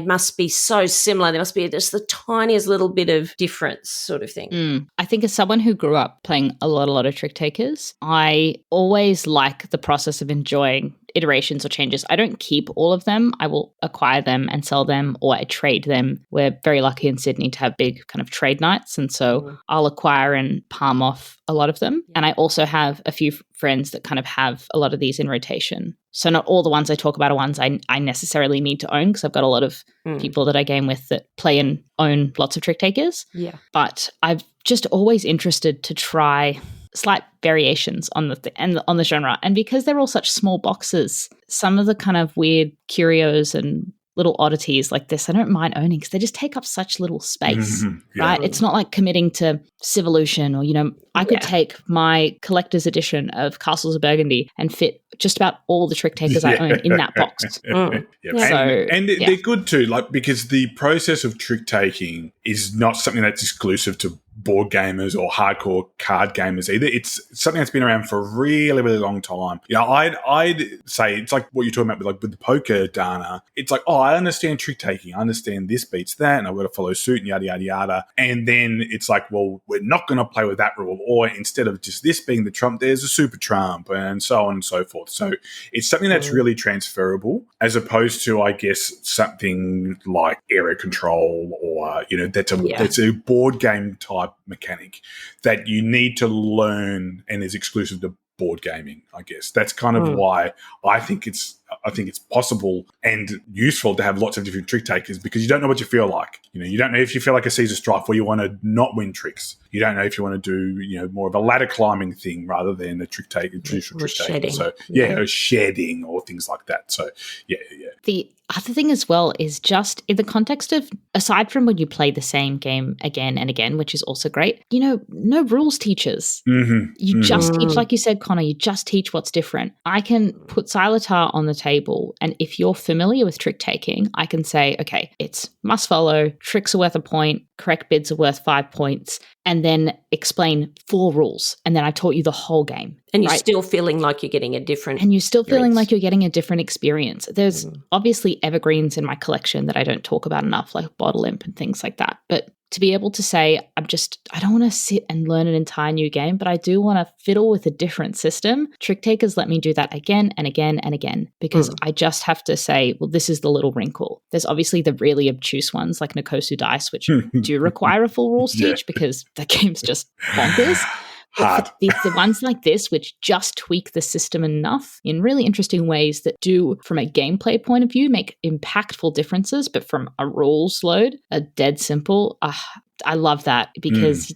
must be so similar. There must be just the tiniest little bit of difference, sort of thing. I think as someone who grew up playing a lot of trick takers, I always like the process of enjoying iterations or changes. I don't keep all of them. I will acquire them and sell them, or I trade them. We're very lucky in Sydney to have big kind of trade nights, and so I'll acquire and palm off a lot of them. And I also have a few friends that kind of have a lot of these in rotation. So not all the ones I talk about are ones I necessarily need to own, because I've got a lot of people that I game with that play and own lots of trick takers. Yeah. But I've just always interested to try slight variations on on the genre. And because they're all such small boxes, some of the kind of weird curios and little oddities like this, I don't mind owning because they just take up such little space, right? It's not like committing to Civolution or, I could take my collector's edition of Castles of Burgundy and fit just about all the trick takers I own in that box. They're good too, like, because the process of trick taking is not something that's exclusive to board gamers or hardcore card gamers either. It's something that's been around for a really, really long time. I'd say it's like what you're talking about with the poker, Dana. It's like, I understand trick taking. I understand this beats that, and I've got to follow suit and yada, yada, yada. And then it's like, well, we're not going to play with that rule. Or instead of just this being the trump, there's a super trump, and so on and so forth. So it's something that's really transferable, as opposed to, I guess, something like area control or, that's a board game type mechanic that you need to learn and is exclusive to board gaming, I guess. That's kind of why I think it's possible and useful to have lots of different trick takers, because you don't know what you feel like. You don't know if you feel like a Caesar Strife where you want to not win tricks. You don't know if you want to do, more of a ladder climbing thing rather than a traditional trick taker. So, or shedding or things like that. So, yeah. The other thing as well is just in the context of, aside from when you play the same game again and again, which is also great, no rules teachers. You just teach, like you said, Connor, you just teach what's different. I can put Xylotar on the table, and if you're familiar with trick taking, I can say, okay, it's must follow, tricks are worth a point, correct bids are worth 5 points, and then explain 4 rules. And then I taught you the whole game. And you're still feeling like you're getting a different experience. There's obviously evergreens in my collection that I don't talk about enough, like Bottle Imp and things like that. But to be able to say, I don't want to sit and learn an entire new game, but I do want to fiddle with a different system. Trick takers let me do that again and again and again, because I just have to say, well, this is the little wrinkle. There's obviously the really obtuse ones like Nikosu Dice, which do require a full rules teach because the game's just bonkers. Hard. The ones like this, which just tweak the system enough in really interesting ways that do, from a gameplay point of view, make impactful differences, but from a rules load, are dead simple. I love that because,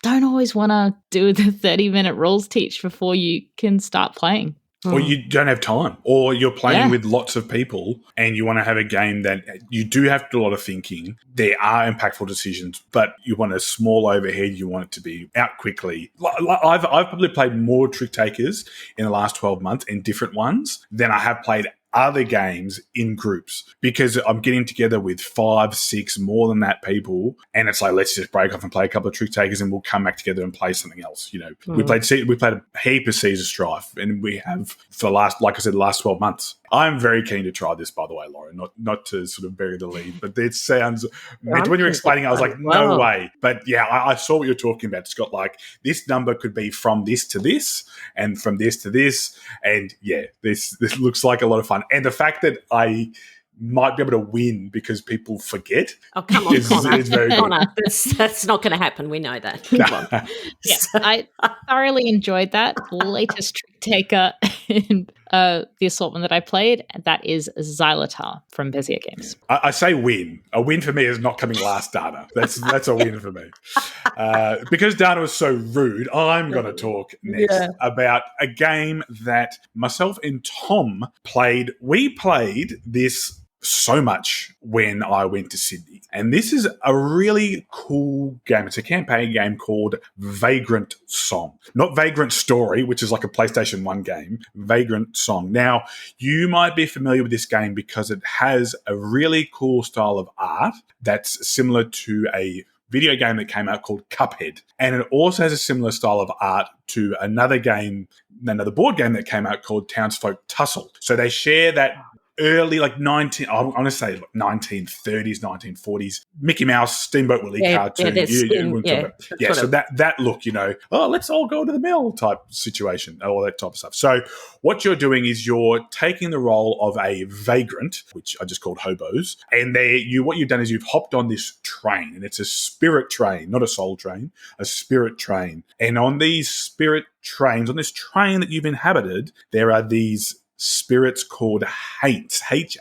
don't always want to do the 30-minute rules teach before you can start playing. Or you don't have time, or you're playing with lots of people and you want to have a game that you do have to do a lot of thinking. There are impactful decisions, but you want a small overhead. You want it to be out quickly. I've probably played more trick takers in the last 12 months and different ones than I have played other games in groups, because I'm getting together with 5, 6, more than that people, and it's like, let's just break off and play a couple of trick takers and we'll come back together and play something else. We played a heap of Caesar Strife, and we have for the last 12 months. I'm very keen to try this, by the way, Lauren, not to sort of bury the lead, but it sounds, when you're explaining, I was like, no way. But yeah, I saw what you're talking about, Scott. Like, this number could be from this to this and from this to this. And yeah, this looks like a lot of fun. And the fact that I might be able to win because people forget. Oh, come on, Connor. Is very good. Connor, that's not going to happen. We know that. Come on. Yeah, I thoroughly enjoyed that. Latest trick taker in the assortment that I played, that is Xylotar from Bezier Games. I say win. A win for me is not coming last, Dana. That's a win for me. Because Dana was so rude, I'm going to talk next about a game that myself and Tom played. We played this so much when I went to Sydney. And this is a really cool game. It's a campaign game called Vagrantsong. Not Vagrant Story, which is like a PlayStation 1 game. Vagrantsong. Now, you might be familiar with this game because it has a really cool style of art that's similar to a video game that came out called Cuphead. And it also has a similar style of art to another board game that came out called Townsfolk Tussle. So they share that early, I want to say 1930s, 1940s, Mickey Mouse, Steamboat Willie cartoon. So that look, let's all go to the mill type situation, all that type of stuff. So what you're doing is you're taking the role of a vagrant, which I just called hobos, and what you've done is you've hopped on this train, and it's a spirit train, not a soul train, a spirit train. And on these spirit trains, on this train that you've inhabited, there are these spirits called haints, Haints,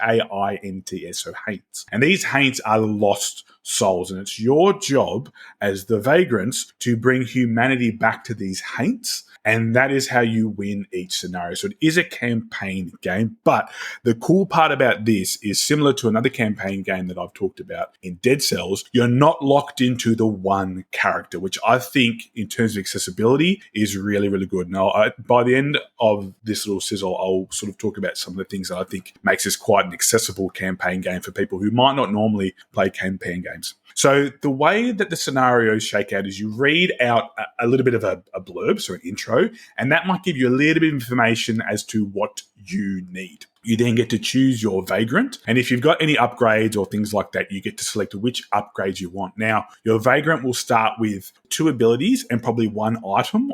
so haints. And these haints are lost souls. And it's your job as the Vagrants to bring humanity back to these haints. And that is how you win each scenario. So it is a campaign game. But the cool part about this is similar to another campaign game that I've talked about in Dead Cells. You're not locked into the one character, which I think in terms of accessibility is really, really good. Now, by the end of this little sizzle, I'll sort of talk about some of the things that I think makes this quite an accessible campaign game for people who might not normally play campaign games. So the way that the scenarios shake out is you read out a little bit of a blurb, so an intro, and that might give you a little bit of information as to what you need. You then get to choose your Vagrant, and if you've got any upgrades or things like that, you get to select which upgrades you want. Now, your Vagrant will start with 2 abilities and probably 1 item.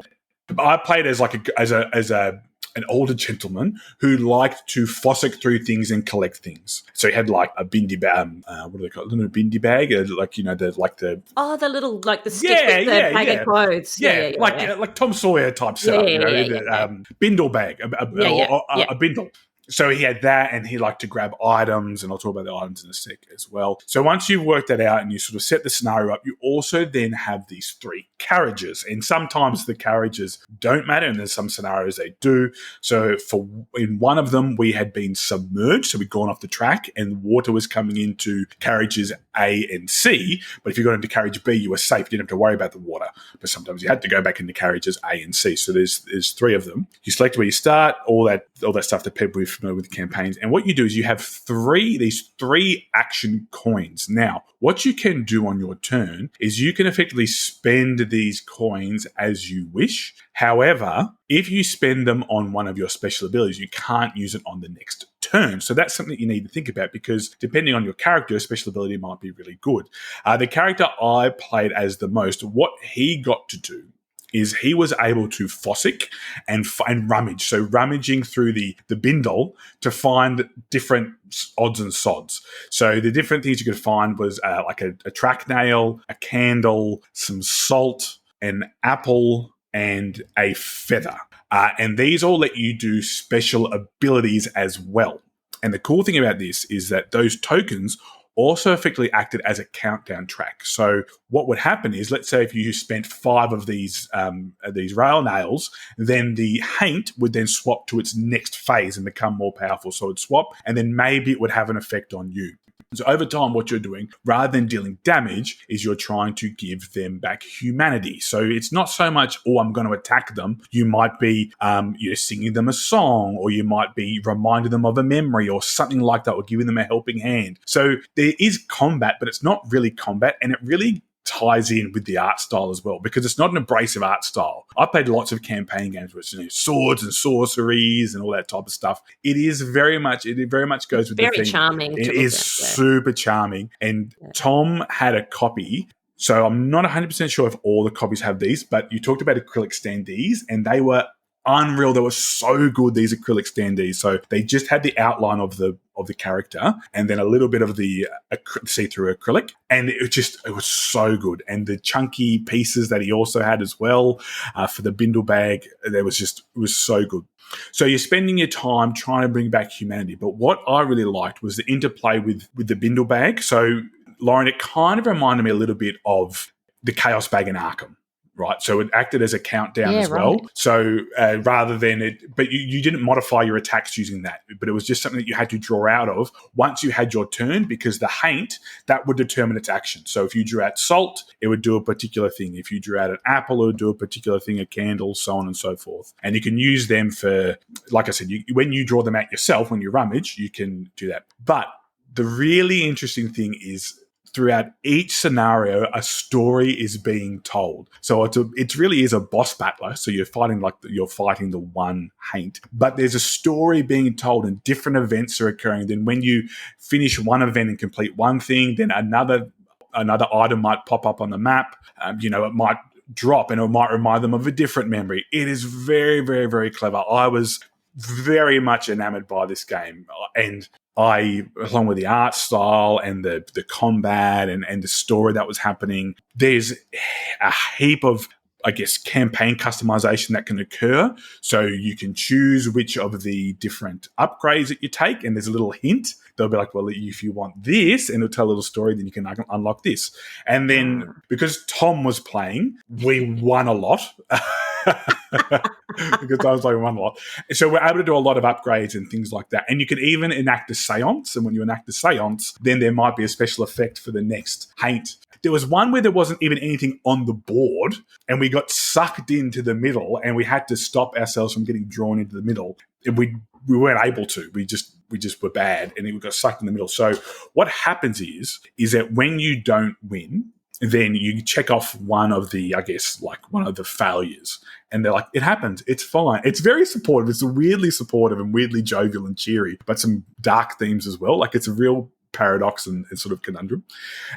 I played as an older gentleman who liked to fossick through things and collect things. So he had like a bindi bag, what do they call it? A bindle bag, the little the stick with the bag of clothes. Like Tom Sawyer type setup, bindle bag, a bindle. So he had that, and he liked to grab items, and I'll talk about the items in a sec as well. So once you've worked that out and you sort of set the scenario up, you also then have these 3 carriages, and sometimes the carriages don't matter, and there's some scenarios they do. So in one of them, we had been submerged, so we'd gone off the track, and water was coming into carriages A and C, but if you got into carriage B, you were safe. You didn't have to worry about the water, but sometimes you had to go back into carriages A and C. So there's 3 of them. You select where you start, all that stuff that people are familiar with the campaigns. And what you do is you have these 3 action coins. Now, what you can do on your turn is you can effectively spend these coins as you wish. However, if you spend them on one of your special abilities, you can't use it on the next turn. So that's something you need to think about, because depending on your character, a special ability might be really good. The character I played as the most, what he got to do is he was able to fossick and rummage. So rummaging through the bindle to find different odds and sods. So the different things you could find was like a track nail, a candle, some salt, an apple, and a feather. And these all let you do special abilities as well. And the cool thing about this is that those tokens also effectively acted as a countdown track. So what would happen is, let's say if you spent 5 of these rail nails, then the haint would then swap to its next phase and become more powerful. So it'd swap, and then maybe it would have an effect on you. So over time, what you're doing, rather than dealing damage, is you're trying to give them back humanity. So it's not so much, I'm going to attack them. You might be you're singing them a song, or you might be reminding them of a memory or something like that, or giving them a helping hand. So there is combat, but it's not really combat, and it really ties in with the art style as well, because it's not an abrasive art style. I played lots of campaign games with swords and sorceries and all that type of stuff. It very much goes with the thing. Very charming. It is super charming. And Tom had a copy. So I'm not 100% sure if all the copies have these, but you talked about acrylic standees, and they were unreal. They were so good, these acrylic standees. So they just had the outline of the character and then a little bit of the see-through acrylic, and it was so good. And the chunky pieces that he also had as well for the bindle bag, it was so good. So you're spending your time trying to bring back humanity. But what I really liked was the interplay with the bindle bag. So Lauren, it kind of reminded me a little bit of the Chaos Bag in Arkham. Right, so it acted as a countdown as well. Right. So rather than it, but you didn't modify your attacks using that, but it was just something that you had to draw out of once you had your turn, because the haint, that would determine its action. So if you drew out salt, it would do a particular thing. If you drew out an apple, it would do a particular thing, a candle, so on and so forth. And you can use them for, like I said, when you draw them out yourself, when you rummage, you can do that. But the really interesting thing is, throughout each scenario, a story is being told. So it really is a boss battler. So you're fighting the one haint, but there's a story being told, and different events are occurring. Then when you finish one event and complete one thing, then another item might pop up on the map. It might drop, and it might remind them of a different memory. It is very, very, very clever. I was very much enamored by this game, and along with the art style and the combat and the story that was happening, there's a heap of I guess, campaign customization that can occur. So you can choose which of the different upgrades that you take, and there's a little hint. They'll be like, well, if you want this, and it'll tell a little story, then you can unlock this. And then because Tom was playing, we won a lot. Because I was like, one lot. So we're able to do a lot of upgrades and things like that. And you can even enact a seance. And when you enact a seance, then there might be a special effect for the next haint. There was one where there wasn't even anything on the board, and we got sucked into the middle, and we had to stop ourselves from getting drawn into the middle. And we weren't able to. We just were bad, and we got sucked in the middle. So what happens is that when you don't win, then you check off one of the, I guess, like one of the failures. And they're like, it happened. It's fine. It's very supportive. It's weirdly supportive and weirdly jovial and cheery, but some dark themes as well. Like it's a real paradox and sort of conundrum.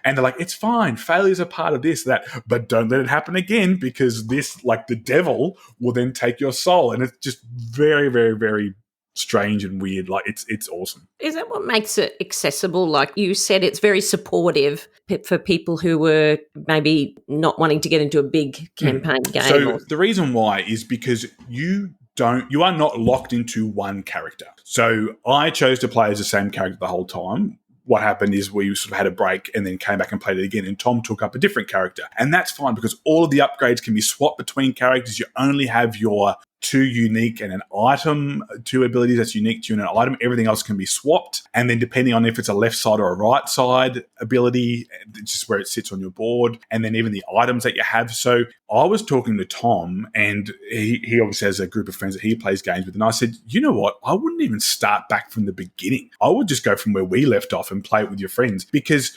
And they're like, it's fine. Failures are part of this, that, but don't let it happen again, because this, like the devil will then take your soul. And it's just very, very, very strange and weird. Like it's awesome. Is that what makes it accessible? Like you said, it's very supportive for people who were maybe not wanting to get into a big campaign game. So the reason why is because you are not locked into one character. So I chose to play as the same character the whole time. What happened is we sort of had a break and then came back and played it again, and Tom took up a different character. And that's fine, because all of the upgrades can be swapped between characters. You only have your two unique and an item, two abilities that's unique to you and an item. Everything else can be swapped. And then depending on if it's a left side or a right side ability, just where it sits on your board, and then even the items that you have. So I was talking to Tom, and he obviously has a group of friends that he plays games with. And I said, you know what? I wouldn't even start back from the beginning. I would just go from where we left off and play it with your friends, because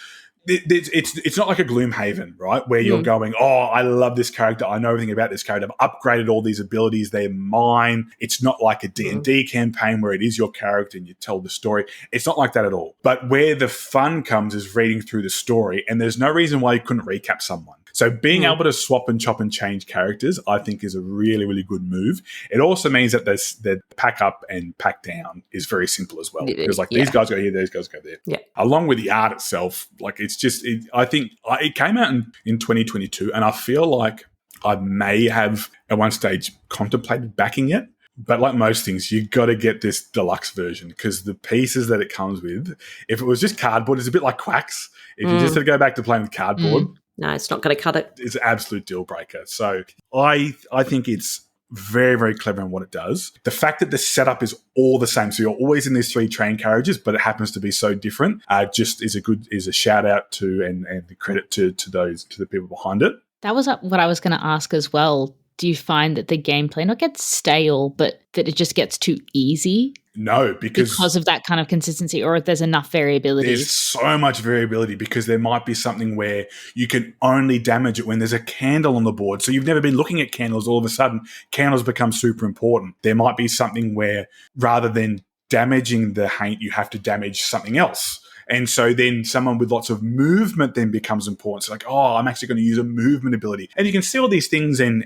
it's not like a Gloomhaven, right? Where you're going, oh, I love this character. I know everything about this character. I've upgraded all these abilities. They're mine. It's not like a D&D campaign where it is your character and you tell the story. It's not like that at all. But where the fun comes is reading through the story, and there's no reason why you couldn't recap someone. So being able to swap and chop and change characters, I think, is a really, really good move. It also means that the pack up and pack down is very simple as well. Because these guys go here, these guys go there. Yeah. Along with the art itself, like it's just, I think it came out in 2022, and I feel like I may have at one stage contemplated backing it. But like most things, you got to get this deluxe version, because the pieces that it comes with, if it was just cardboard, it's a bit like Quacks. If you just had to go back to playing with cardboard, no, it's not going to cut it. It's an absolute deal breaker. So I think it's very, very clever in what it does. The fact that the setup is all the same, so you're always in these three train carriages, but it happens to be so different, just is a shout out to and the credit to the people behind it. That was what I was going to ask as well. Do you find that the gameplay not gets stale, but that it just gets too easy? No, because of that kind of consistency, or if there's enough variability? There's so much variability, because there might be something where you can only damage it when there's a candle on the board. So you've never been looking at candles. All of a sudden, candles become super important. There might be something where rather than damaging the haint, you have to damage something else. And so then someone with lots of movement then becomes important. So like, oh, I'm actually going to use a movement ability. And you can see all these things and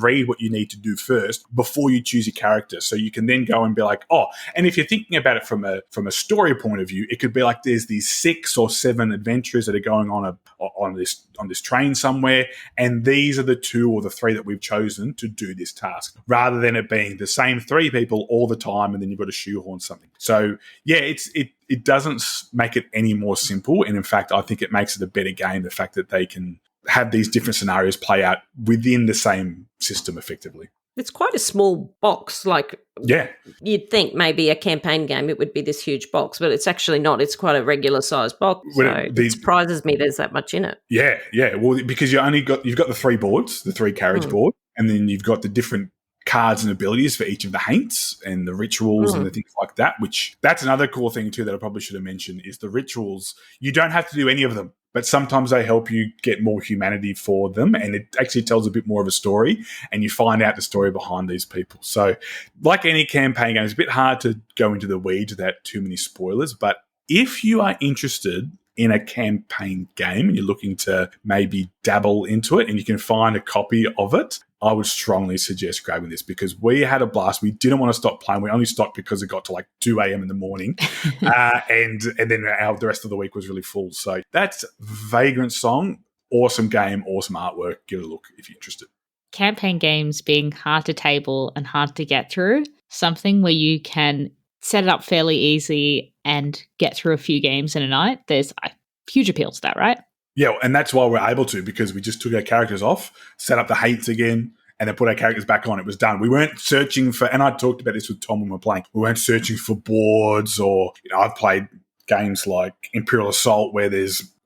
read what you need to do first before you choose your character. So you can then go and be like, oh, and if you're thinking about it from a story point of view, it could be like there's these 6 or 7 adventurers that are going on this train somewhere, and these are the 2 or the 3 that we've chosen to do this task, rather than it being the same 3 people all the time, and then you've got to shoehorn something. So yeah, it doesn't make it any more simple. And in fact, I think it makes it a better game, the fact that they can have these different scenarios play out within the same system effectively. It's quite a small box. Like, yeah, you'd think maybe a campaign game, it would be this huge box, but it's actually not. It's quite a regular sized box. So it surprises me there's that much in it. Yeah. Well, because you've got the 3 boards, the 3 carriage board, and then you've got the different cards and abilities for each of the haints and the rituals and the things like that, which that's another cool thing too that I probably should have mentioned is the rituals. You don't have to do any of them, but sometimes they help you get more humanity for them, and it actually tells a bit more of a story, and you find out the story behind these people. So like any campaign game, it's a bit hard to go into the weeds without too many spoilers, but if you are interested in a campaign game and you're looking to maybe dabble into it and you can find a copy of it, I would strongly suggest grabbing this, because we had a blast. We didn't want to stop playing. We only stopped because it got to like 2 a.m. in the morning. And then the rest of the week was really full. So that's Vagrantsong. Awesome game, awesome artwork. Give it a look if you're interested. campaign games being hard to table and hard to get through, something where you can set it up fairly easy and get through a few games in a night, there's a huge appeal to that, right? Yeah, and that's why we're able to, because we just took our characters off, set up the hates again, and then put our characters back on. It was done. We weren't searching for, and I talked about this with Tom when we were playing, we weren't searching for boards or, I've played games like Imperial Assault where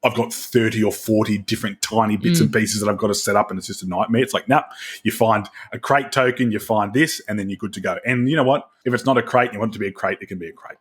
I've got 30 or 40 different tiny bits and pieces that I've got to set up, and it's just a nightmare. It's like, no, you find a crate token, you find this, and then you're good to go. And you know what? If it's not a crate and you want it to be a crate, it can be a crate.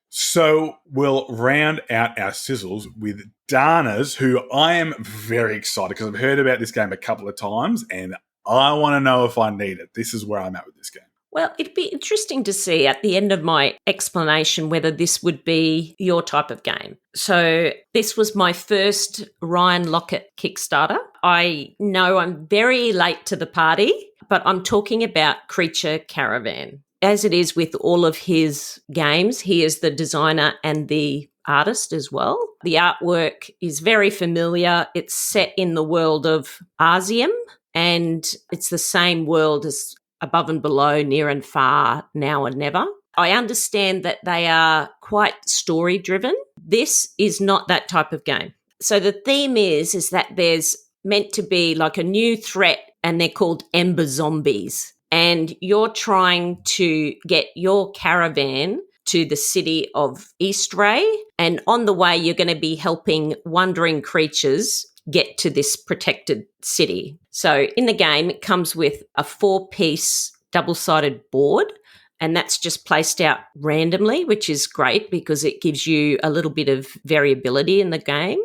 So we'll round out our sizzles with Dana's, who I am very excited because I've heard about this game a couple of times and I want to know if I need it. This is where I'm at with this game. Well, it'd be interesting to see at the end of my explanation whether this would be your type of game. So this was my first Ryan Laukat Kickstarter. I know I'm very late to the party, but I'm talking about Creature Caravan. As it is with all of his games, he is the designer and the artist as well. The artwork is very familiar. It's set in the world of Arzium, and it's the same world as Above and Below, Near and Far, Now and Never. I understand that they are quite story-driven. This is not that type of game. So the theme is that there's meant to be like a new threat, and they're called Ember Zombies. And you're trying to get your caravan to the city of Eastray. And on the way, you're going to be helping wandering creatures get to this protected city. So in the game, it comes with a 4-piece double-sided board, and that's just placed out randomly, which is great because it gives you a little bit of variability in the game.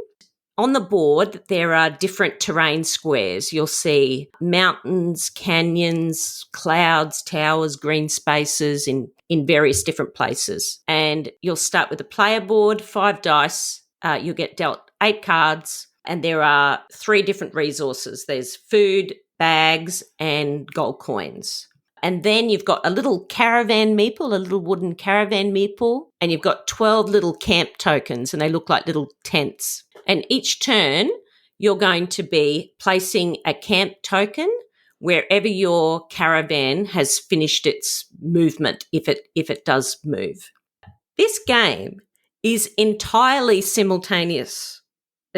On the board, there are different terrain squares. You'll see mountains, canyons, clouds, towers, green spaces in various different places. And you'll start with a player board, 5 dice. You'll get dealt 8 cards, and there are 3 different resources. There's food, bags, and gold coins. And then you've got a little caravan meeple, a little wooden caravan meeple, and you've got 12 little camp tokens, and they look like little tents. And each turn, you're going to be placing a camp token wherever your caravan has finished its movement, if it does move. This game is entirely simultaneous.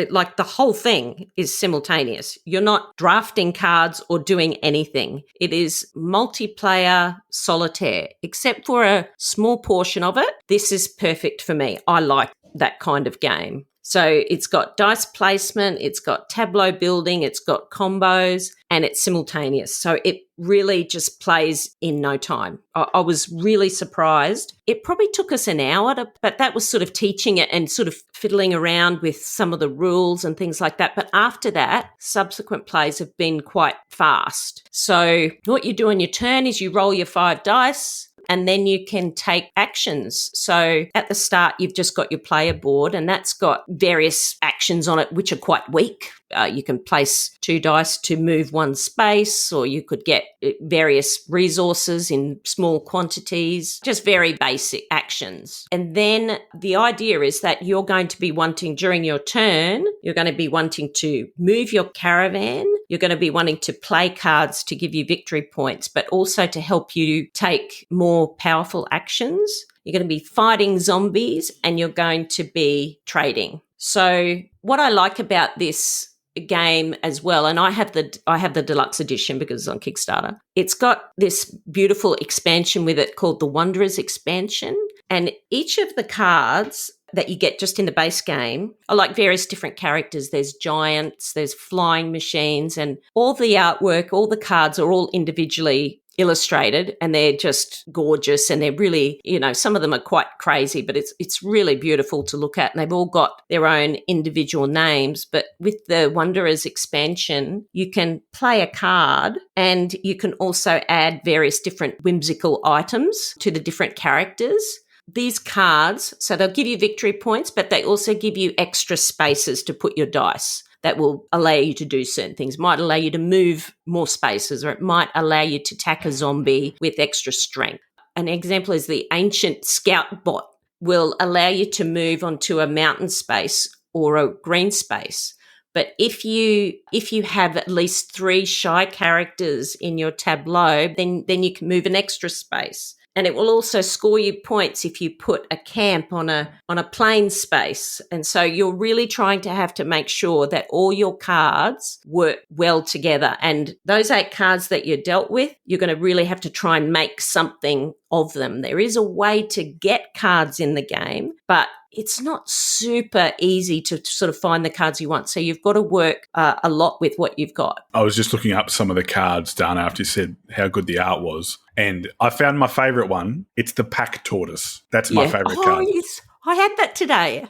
Like the whole thing is simultaneous. You're not drafting cards or doing anything. It is multiplayer solitaire, except for a small portion of it. This is perfect for me. I like that kind of game. So it's got dice placement, it's got tableau building, it's got combos, and it's simultaneous. So it really just plays in no time. I was really surprised. It probably took us an hour, but that was sort of teaching it and sort of fiddling around with some of the rules and things like that. But after that, subsequent plays have been quite fast. So what you do on your turn is you roll your 5 dice, and then you can take actions. So at the start, you've just got your player board, and that's got various actions on it, which are quite weak. You can place 2 dice to move 1 space, or you could get various resources in small quantities, just very basic actions. And then the idea is that you're going to be wanting, during your turn, you're going to be wanting to move your caravan. You're going to be wanting to play cards to give you victory points, but also to help you take more powerful actions. You're going to be fighting zombies, and you're going to be trading. So what I like about this game as well, and I have the deluxe edition because it's on Kickstarter. It's got this beautiful expansion with it called the Wanderers expansion, and each of the cards that you get just in the base game are like various different characters. There's giants, there's flying machines, and all the artwork, all the cards are all individually illustrated, and they're just gorgeous, and they're really, some of them are quite crazy, but it's really beautiful to look at, and they've all got their own individual names. But with the Wanderers expansion, you can play a card, and you can also add various different whimsical items to the different characters. These cards, so they'll give you victory points, but they also give you extra spaces to put your dice. That will allow you to do certain things. It might allow you to move more spaces, or it might allow you to attack a zombie with extra strength. An example is the Ancient Scout Bot will allow you to move onto a mountain space or a green space, But if you have at least 3 shy characters in your tableau, then you can move an extra space. And it will also score you points if you put a camp on a plain space. And so you're really trying to have to make sure that all your cards work well together. And those 8 cards that you're dealt with, you're going to really have to try and make something of them. There is a way to get cards in the game, but it's not super easy to sort of find the cards you want. So you've got to work a lot with what you've got. I was just looking up some of the cards, Dana, after you said how good the art was. And I found my favourite one. It's the Pack Tortoise. That's my favourite card. Yes. I had that today.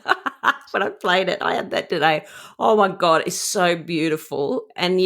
When I played it, I had that today. Oh my God, it's so beautiful. And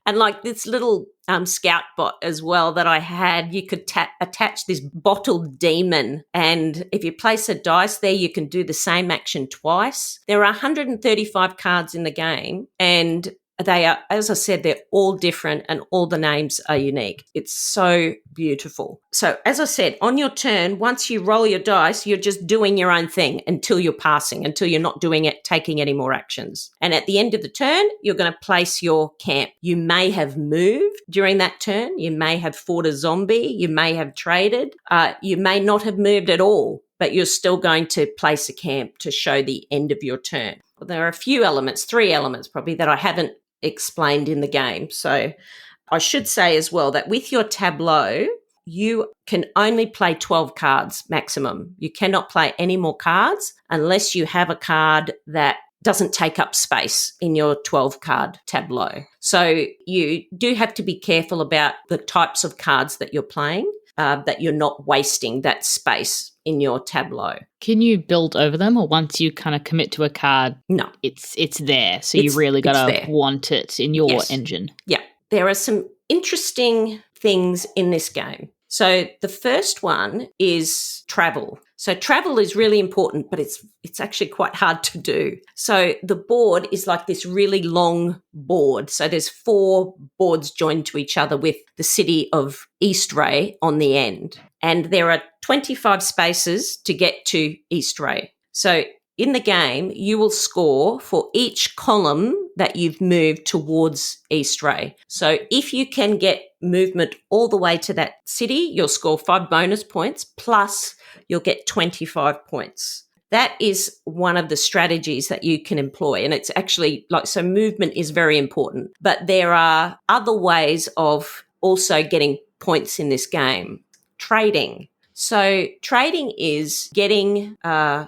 like this little scout bot as well that I had, you could attach this bottled demon, and if you place a dice there, you can do the same action twice. There are 135 cards in the game, and they are, as I said, they're all different and all the names are unique. It's so beautiful. So as I said, on your turn, once you roll your dice, you're just doing your own thing until you're passing, until you're not taking any more actions. And at the end of the turn, you're going to place your camp. You may have moved during that turn. You may have fought a zombie. You may have traded. You may not have moved at all, but you're still going to place a camp to show the end of your turn. Well, there are a few elements, 3 elements probably, that I haven't explained in the game. So I should say as well that with your tableau, you can only play 12 cards maximum. You cannot play any more cards unless you have a card that doesn't take up space in your 12-card tableau. So you do have to be careful about the types of cards that you're playing, that you're not wasting that space in your tableau. Can you build over them, or once you kind of commit to a card, no, it's there, so you really got to want it in your engine? Yeah. There are some interesting things in this game. So the first one is travel. So travel is really important, but it's actually quite hard to do. So the board is like this really long board. So there's 4 boards joined to each other with the city of Eastray on the end. And there are 25 spaces to get to Eastray. So in the game, you will score for each column that you've moved towards Eastray. So if you can get movement all the way to that city, you'll score 5 bonus points, plus you'll get 25 points. That is one of the strategies that you can employ. And it's actually so movement is very important. But there are other ways of also getting points in this game. Trading. So trading is getting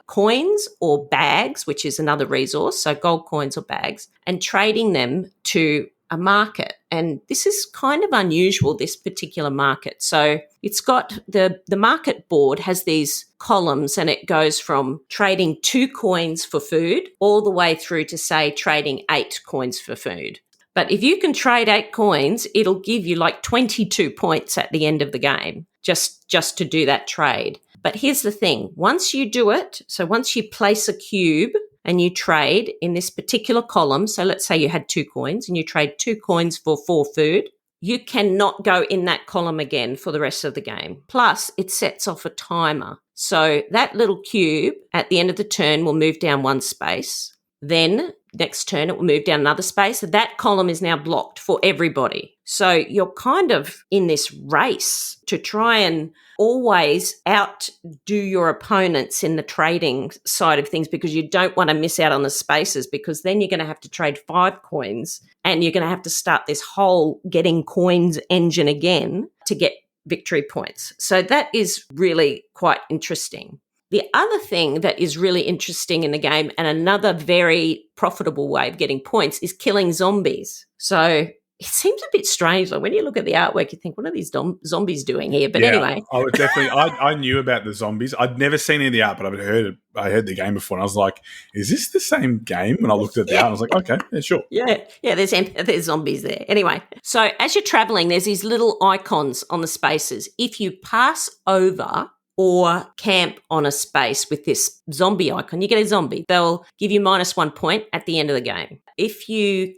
coins or bags, which is another resource, so gold coins or bags, and trading them to a market. And this is kind of unusual, this particular market. So it's got the market board has these columns, and it goes from trading 2 coins for food all the way through to, say, trading 8 coins for food. But if you can trade 8 coins, it'll give you 22 points at the end of the game just to do that trade. But here's the thing. Once you do it, so once you place a cube and you trade in this particular column, so let's say you had 2 coins and you trade 2 coins for 4 food, you cannot go in that column again for the rest of the game. Plus, it sets off a timer. So that little cube at the end of the turn will move down 1 space. Then next turn, it will move down another space. That column is now blocked for everybody. So you're kind of in this race to try and always outdo your opponents in the trading side of things, because you don't want to miss out on the spaces, because then you're going to have to trade 5 coins and you're going to have to start this whole getting coins engine again to get victory points. So that is really quite interesting. The other thing that is really interesting in the game, and another very profitable way of getting points, is killing zombies. So it seems a bit strange. Like when you look at the artwork, you think, what are these zombies doing here? But anyway. I would definitely, I knew about the zombies. I'd never seen any of the art, but I heard the game before, and I was like, is this the same game? When I looked at the art, I was like, okay, yeah, sure. Yeah, there's zombies there. Anyway, so as you're traveling, there's these little icons on the spaces. If you pass over or camp on a space with this zombie icon, you get a zombie. They'll give you -1 point at the end of the game. If you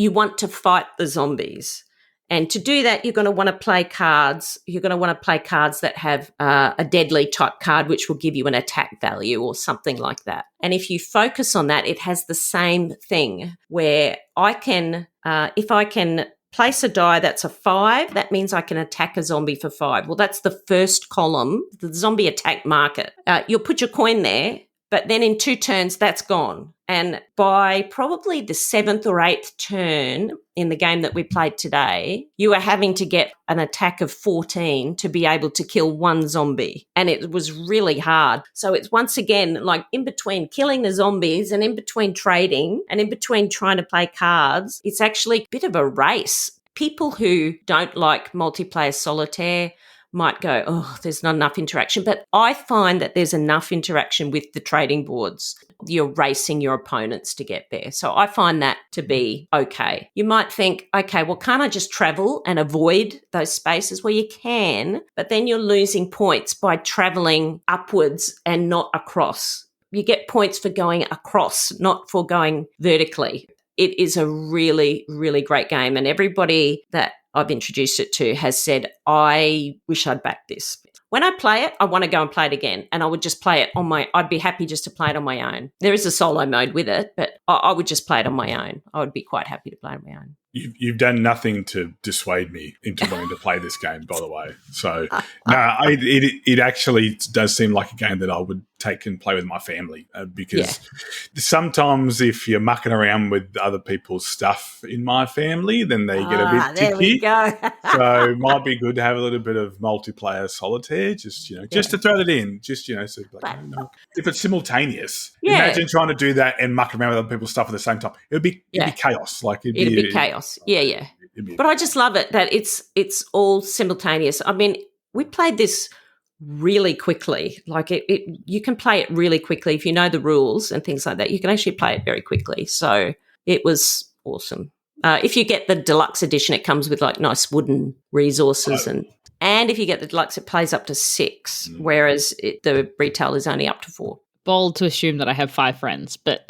want to fight the zombies. And to do that, you're going to want to play cards. You're going to want to play cards that have a deadly type card, which will give you an attack value or something like that. And if you focus on that, it has the same thing where I can, if I can place a die that's a 5, that means I can attack a zombie for 5. Well, that's the first column, the zombie attack market. You'll put your coin there, but then in 2 turns, that's gone. And by probably the 7th or 8th turn in the game that we played today, you are having to get an attack of 14 to be able to kill 1 zombie. And it was really hard. So it's once again, like in between killing the zombies and in between trading and in between trying to play cards, it's actually a bit of a race. People who don't like multiplayer solitaire might go, oh, there's not enough interaction. But I find that there's enough interaction with the trading boards. You're racing your opponents to get there. So I find that to be okay. You might think, okay, well, can't I just travel and avoid those spaces? Well, you can, but then you're losing points by traveling upwards and not across. You get points for going across, not for going vertically. It is a really, really great game. And everybody that I've introduced it to has said, I wish I'd backed this. When I play it, I want to go and play it again. And I would just play it I'd be happy just to play it on my own. There is a solo mode with it, but I would just play it on my own. I would be quite happy to play it on my own. You've done nothing to dissuade me into wanting to play this game, by the way. So, no, it actually does seem like a game that I would take and play with my family because sometimes if you're mucking around with other people's stuff in my family, then they get a bit ticky. There we go. So it might be good to have a little bit of multiplayer solitaire, just to throw that in, so like, if it's simultaneous. Imagine trying to do that and muck around with other people's stuff at the same time. It'd be chaos. It'd be chaos. Yeah. But I just love it that it's all simultaneous. I mean, we played this really quickly. Like you can play it really quickly if you know the rules and things like that. You can actually play it very quickly. So it was awesome. If you get the deluxe edition, it comes with like nice wooden resources and if you get the deluxe, it plays up to 6, whereas the retail is only up to 4. Bold to assume that I have 5 friends, but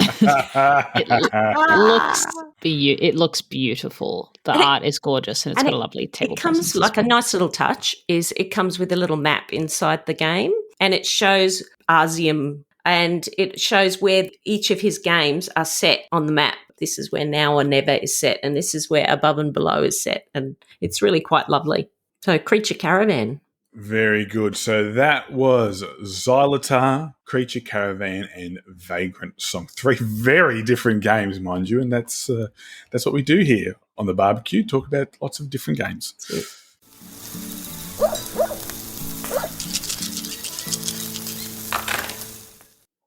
it looks beautiful. The art is gorgeous, and it's got a lovely table. It comes like a nice little touch. It comes with a little map inside the game, and it shows Arzium, and it shows where each of his games are set on the map. This is where Now or Never is set, and this is where Above and Below is set, and it's really quite lovely. So, Creature Caravan. Very good. So that was Xylotar, Creature Caravan, and Vagrantsong. 3 very different games, mind you, and that's what we do here on the barbecue. Talk about lots of different games.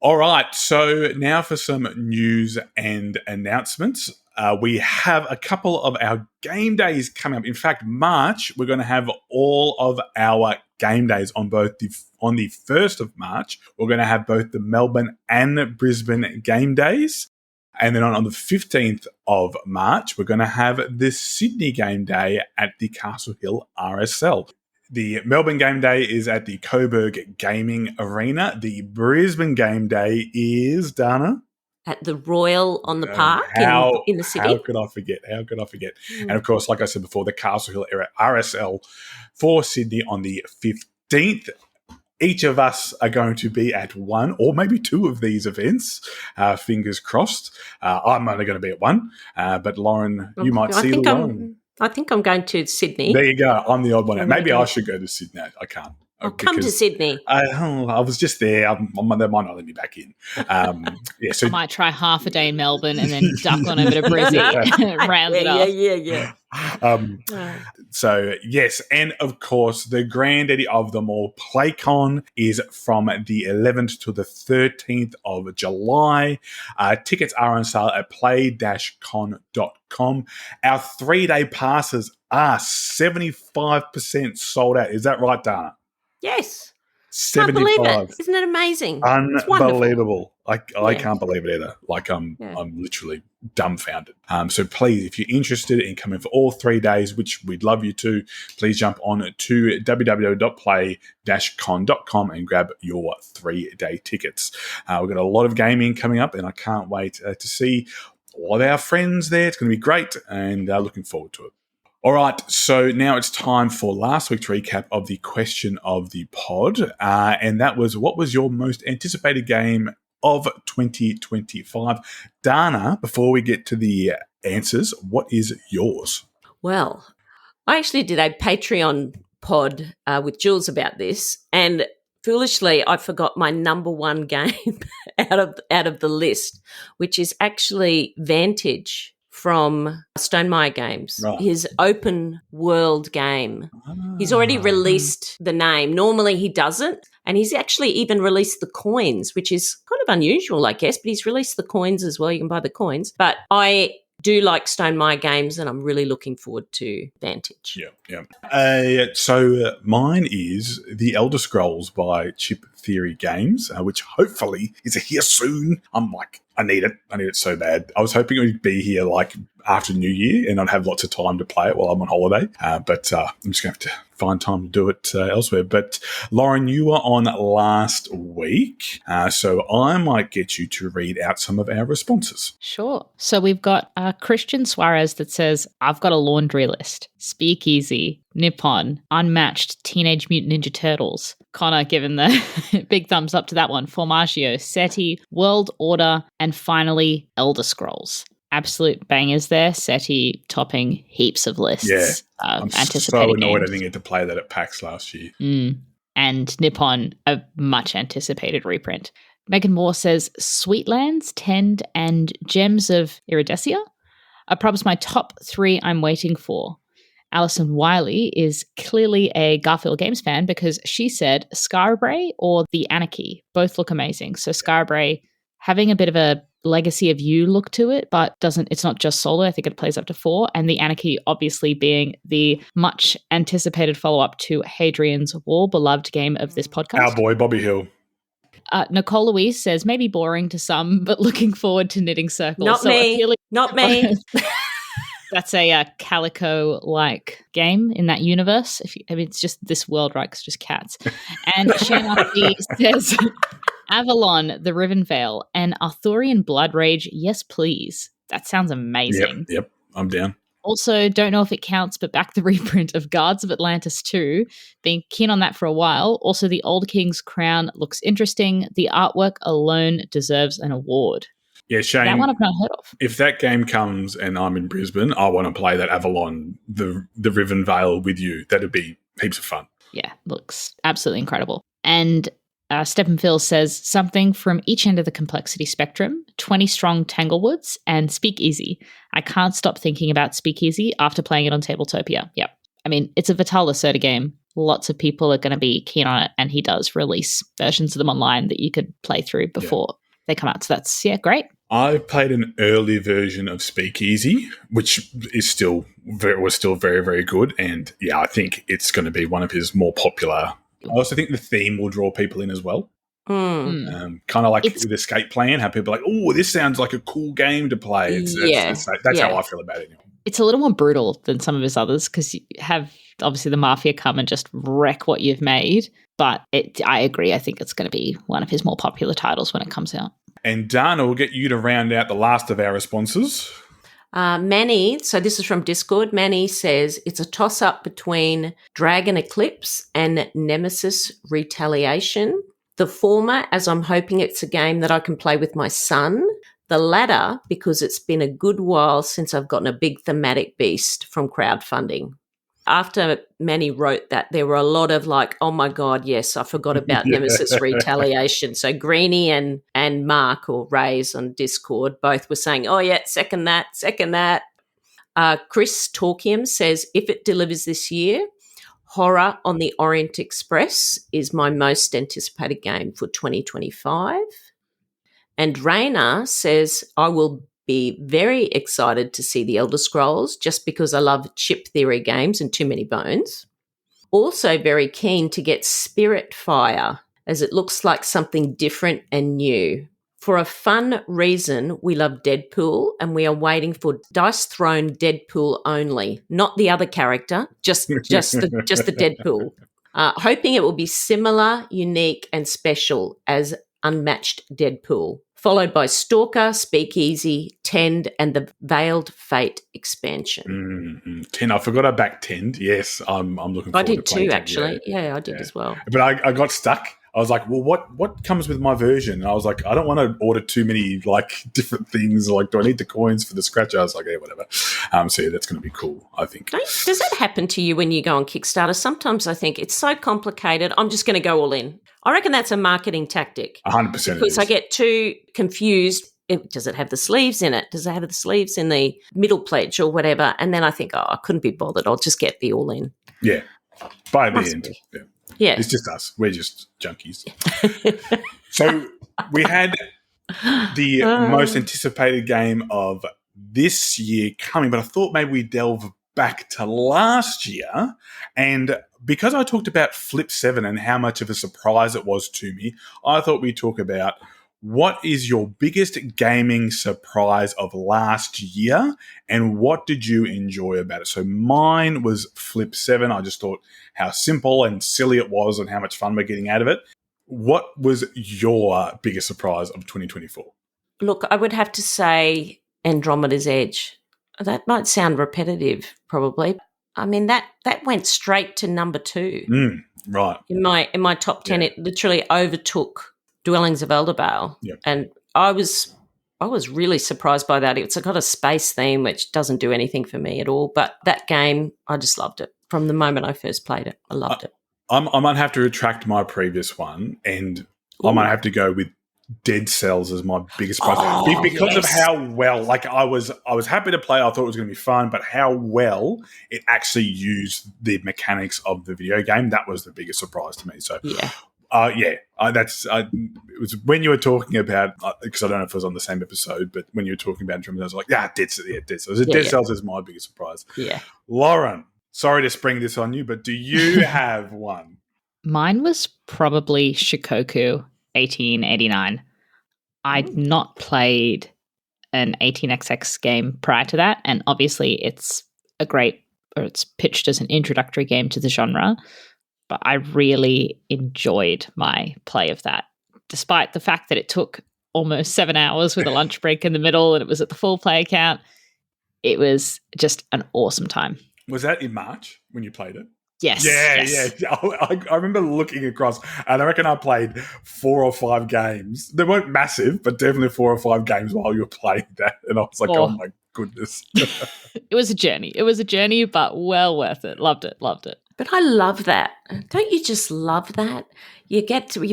All right. So now for some news and announcements. We have a couple of our game days coming up. In fact, March, we're going to have all of our game days on the 1st of March. We're going to have both the Melbourne and Brisbane game days. And then on the 15th of March, we're going to have the Sydney game day at the Castle Hill RSL. The Melbourne game day is at the Coburg Gaming Arena. The Brisbane game day is, Dana? At the Royal on the Park in the city. How could I forget? And, of course, like I said before, the Castle Hill RSL for Sydney on the 15th. Each of us are going to be at one or maybe 2 of these events, fingers crossed. I'm only going to be at one, but Lauren, you might see Lauren. I think I'm going to Sydney. There you go. I'm the odd one out. Maybe I should go to Sydney. I can't. Come to Sydney. I was just there. They might not let me back in. So I might try half a day in Melbourne and then duck on over to Brisbane, round it up. Yeah. So, yes, and of course, the granddaddy of them all, PlayCon, is from the 11th to the 13th of July. Tickets are on sale at play-con.com. Our 3-day passes are 75% sold out. Is that right, Dana? Yes. 75. Can't believe it. Isn't it amazing? Unbelievable. I can't believe it either. I'm literally dumbfounded. So please, if you're interested in coming for all 3 days, which we'd love you to, please jump on to www.play-con.com and grab your 3-day tickets. We've got a lot of gaming coming up, and I can't wait to see all of our friends there. It's going to be great, and looking forward to it. All right, so now it's time for last week's recap of the question of the pod, and that was, what was your most anticipated game of 2025? Dana, before we get to the answers, what is yours? Well, I actually did a Patreon pod with Jules about this, and foolishly I forgot my number one game out of the list, which is actually Vantage from Stonemaier Games, Right. his open world game. He's already released the name. Normally he doesn't. And he's actually even released the coins, which is kind of unusual, I guess, but he's released the coins as well. You can buy the coins. But I do like Stonemaier Games, and I'm really looking forward to Vantage. Yeah. So mine is The Elder Scrolls by Chip Theory Games, which hopefully is here soon. I'm like, I need it so bad. I was hoping it would be here like after New Year and I'd have lots of time to play it while I'm on holiday. But I'm just going to have to find time to do it elsewhere. But Lauren, you were on last week, so I might get you to read out some of our responses. Sure. So we've got Christian Suarez that says, I've got a laundry list. Speakeasy, Nippon, Unmatched, Teenage Mutant Ninja Turtles. Connor given the big thumbs up to that one. Formaggio, SETI, World Order, and finally Elder Scrolls. Absolute bangers there. SETI topping heaps of lists. Yeah, I'm so annoyed games. I didn't get to play that at PAX last year. And Nippon, a much anticipated reprint. Megan Moore says Sweetlands, Tend, and Gems of Iridecia are probably my top 3 I'm waiting for. Alison Wiley is clearly a Garfield Games fan because she said Skarbray or The Anarchy. Both look amazing. So Skarbray having a bit of a Legacy of You look to it, but it's not just solo. I think it plays up to 4. And The Anarchy obviously being the much anticipated follow-up to Hadrian's Wall, beloved game of this podcast. Our boy, Bobby Hill. Nicole Louise says, maybe boring to some, but looking forward to knitting circles. Not me. That's a Calico-like game in that universe. It's just this world, right? It's just cats. And Shane says, Avalon, the Rivenvale, and Arthurian Blood Rage, yes please. That sounds amazing. Yep, I'm down. Also, don't know if it counts, but back the reprint of Guards of Atlantis 2. Been keen on that for a while. Also, the Old King's Crown looks interesting. The artwork alone deserves an award. Yeah, Shane, that one I've not heard of. If that game comes and I'm in Brisbane, I want to play that Avalon, the Rivenvale with you. That'd be heaps of fun. Yeah, looks absolutely incredible. And Steppenville says something from each end of the complexity spectrum, 20 strong Tanglewoods and Speakeasy. I can't stop thinking about Speakeasy after playing it on Tabletopia. Yep. I mean, it's a Vital Lacerda game. Lots of people are going to be keen on it, and he does release versions of them online that you could play through before they come out. So that's, great. I played an early version of Speakeasy, which was still very, very good. And I think it's going to be one of his more popular. I also think the theme will draw people in as well. Kind of like with Escape Plan, how people are like, oh, this sounds like a cool game to play. That's how I feel about it. It's a little more brutal than some of his others because you have obviously the Mafia come and just wreck what you've made. But I agree. I think it's going to be one of his more popular titles when it comes out. And Dana, we'll get you to round out the last of our responses. Manny, so this is from Discord. Manny says it's a toss-up between Dragon Eclipse and Nemesis Retaliation. The former, as I'm hoping it's a game that I can play with my son. The latter, because it's been a good while since I've gotten a big thematic beast from crowdfunding. After Manny wrote that, there were a lot of like, oh my God, yes, I forgot about Nemesis Retaliation. So Greenie and Mark or Rays on Discord both were saying, oh yeah, second that. Chris Torkium says, if it delivers this year, Horror on the Orient Express is my most anticipated game for 2025. And Raina says, I will be very excited to see the Elder Scrolls just because I love chip theory games and Too Many Bones. Also very keen to get Spiritfire as it looks like something different and new. For a fun reason, we love Deadpool and we are waiting for Dice Throne Deadpool only, not the other character, just the Deadpool. Hoping it will be similar, unique and special as Unmatched Deadpool. Followed by Stalker, Speakeasy, Tend and the Veiled Fate expansion. 10. I forgot I backed Tend. Yes, I'm looking forward to playing I did too, Tend, actually. Yeah, I did as well. But I got stuck. I was like, well, what comes with my version? And I was like, I don't want to order too many different things. Like, do I need the coins for the scratcher? I was like, yeah, whatever. So yeah, that's going to be cool, I think. Does that happen to you when you go on Kickstarter? Sometimes I think it's so complicated, I'm just going to go all in. I reckon that's a marketing tactic. 100%. Because I get too confused. Does it have the sleeves in it? Does it have the sleeves in the middle pledge or whatever? And then I think, I couldn't be bothered. I'll just get the all in. Yeah. By the end. Yeah. Yeah. It's just us. We're just junkies. So we had the most anticipated game of this year coming, but I thought maybe we delve back to last year. And because I talked about Flip 7 and how much of a surprise it was to me, I thought we'd talk about what is your biggest gaming surprise of last year and what did you enjoy about it? So mine was Flip 7. I just thought how simple and silly it was and how much fun we're getting out of it. What was your biggest surprise of 2024? Look, I would have to say Andromeda's Edge. That might sound repetitive, probably. I mean, that went straight to number 2. Right. In my top 10, It literally overtook Dwellings of Eldervale. Yep. And I was really surprised by that. It's got a space theme, which doesn't do anything for me at all. But that game, I just loved it. From the moment I first played it, I loved it. I might have to retract my previous one, and I might have to go with Dead Cells as my biggest surprise because of how well. I was happy to play. I thought it was going to be fun, but how well it actually used the mechanics of the video game, that was the biggest surprise to me. So yeah. It was when you were talking about, because I don't know if it was on the same episode, but when you were talking about Andromeda, I was like, Dead Cells. Dead Cells is my biggest surprise. Yeah. Lauren, sorry to spring this on you, but do you have one? Mine was probably Shikoku 1889. I'd not played an 18xx game prior to that, and obviously it's pitched as an introductory game to the genre, but I really enjoyed my play of that, despite the fact that it took almost 7 hours with a lunch break in the middle and it was at the full player count. It was just an awesome time. Was that in March when you played it? Yes. Yeah. I remember looking across, and I reckon I played 4 or 5 games. They weren't massive, but definitely 4 or 5 games while you were playing that. And I was like, oh my goodness. It was a journey, but well worth it. Loved it. But I love that. Don't you just love that? You're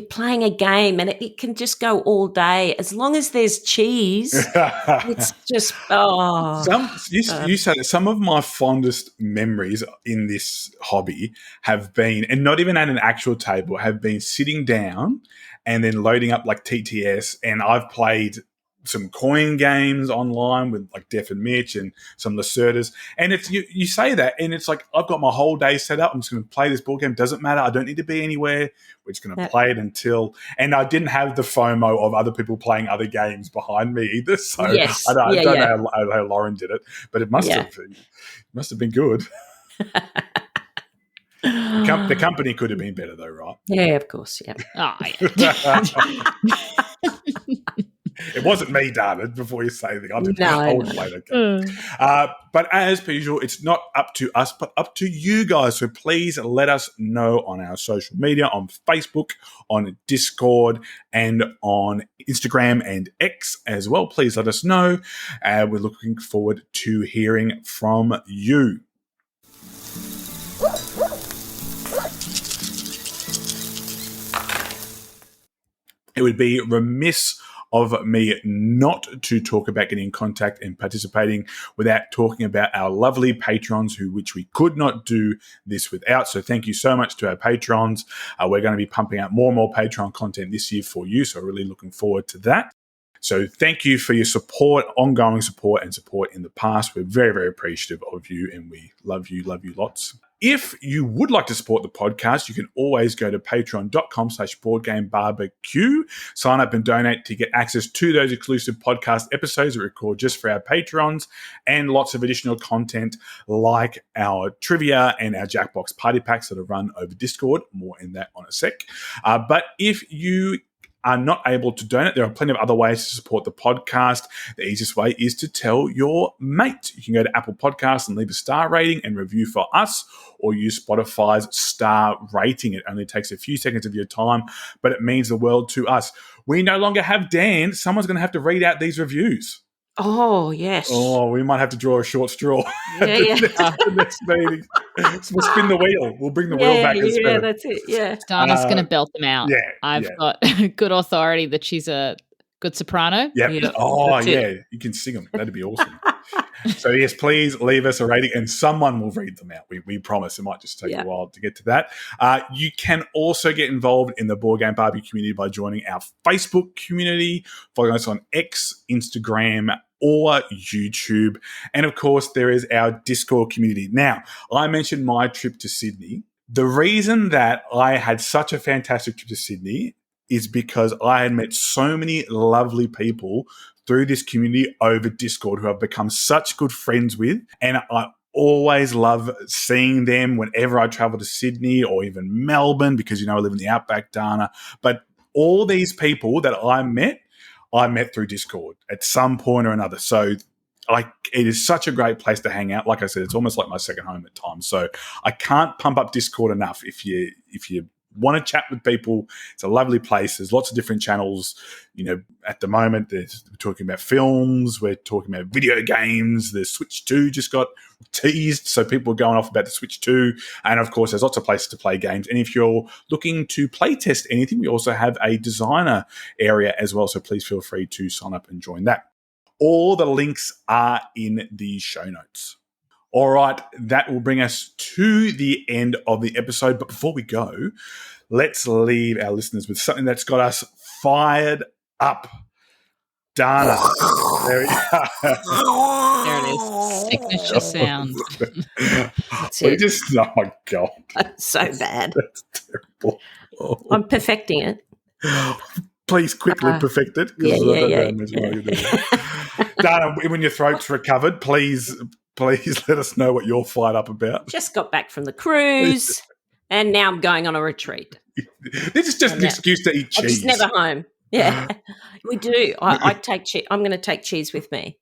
playing a game and it can just go all day as long as there's cheese. It's just You said that some of my fondest memories in this hobby have been, and not even at an actual table, have been sitting down and then loading up like TTS, and I've played some coin games online with like Def and Mitch and some Lacerdas. And it's you say that and it's like, I've got my whole day set up. I'm just going to play this board game. Doesn't matter. I don't need to be anywhere. We're just going to play it until. And I didn't have the FOMO of other people playing other games behind me either. So yes. I don't know how Lauren did it, but it must have been good. The company could have been better though, right? Yeah, of course. Yeah. Oh, yeah. It wasn't me, darling, before you say anything. I would play that game. But as per usual, it's not up to us, but up to you guys. So please let us know on our social media, on Facebook, on Discord, and on Instagram and X as well. Please let us know. We're looking forward to hearing from you. It would be remiss of me not to talk about getting in contact and participating without talking about our lovely patrons, which we could not do this without. So thank you so much to our patrons. We're going to be pumping out more and more Patreon content this year for you, so really looking forward to that. So thank you for your support, ongoing support, and support in the past. We're very, very appreciative of you, and we love you lots. If you would like to support the podcast, you can always go to patreon.com/boardgamebarbecue, sign up and donate to get access to those exclusive podcast episodes we record just for our patrons, and lots of additional content like our trivia and our Jackbox party packs that are run over Discord. More in that on a sec. But if you are not able to donate, there are plenty of other ways to support the podcast. The easiest way is to tell your mate. You can go to Apple Podcasts and leave a star rating and review for us, or use Spotify's star rating. It only takes a few seconds of your time, but it means the world to us. We no longer have Dan. Someone's going to have to read out these reviews. Oh, yes. Oh, we might have to draw a short straw. Yeah. the next meeting. So we'll spin the wheel. We'll bring the wheel back. Yeah, that's it. Yeah. Dana's going to belt them out. Yeah. I've got good authority that she's a good soprano. Yep. Oh, yeah. You can sing them. That'd be awesome. So, yes, please leave us a rating and someone will read them out. We promise. It might just take a while to get to that. You can also get involved in the Board Game Barbie community by joining our Facebook community, following us on X, Instagram, or YouTube. And, of course, there is our Discord community. Now, I mentioned my trip to Sydney. The reason that I had such a fantastic trip to Sydney is because I had met so many lovely people through this community over Discord who I've become such good friends with. And I always love seeing them whenever I travel to Sydney or even Melbourne, because, I live in the outback, Dana. But all these people that I met through Discord at some point or another. So it is such a great place to hang out. Like I said, it's almost like my second home at times. So I can't pump up Discord enough. If you want to chat with people, it's a lovely place. There's lots of different channels. At the moment, we're talking about films. We're talking about video games. The Switch 2 just got teased, so people are going off about the Switch 2. And, of course, there's lots of places to play games. And if you're looking to play test anything, we also have a designer area as well, so please feel free to sign up and join that. All the links are in the show notes. All right, that will bring us to the end of the episode. But before we go, let's leave our listeners with something that's got us fired up. Dana. There we go. There it is. Signature sound. Oh my God. That's so bad. That's terrible. Oh. I'm perfecting it. Please quickly perfect it. Yeah. Dana, when your throat's recovered, please let us know what you're fired up about. Just got back from the cruise, and now I'm going on a retreat. This is just an excuse to eat cheese. I'm just never home. Yeah, we do. I take cheese. I'm going to take cheese with me,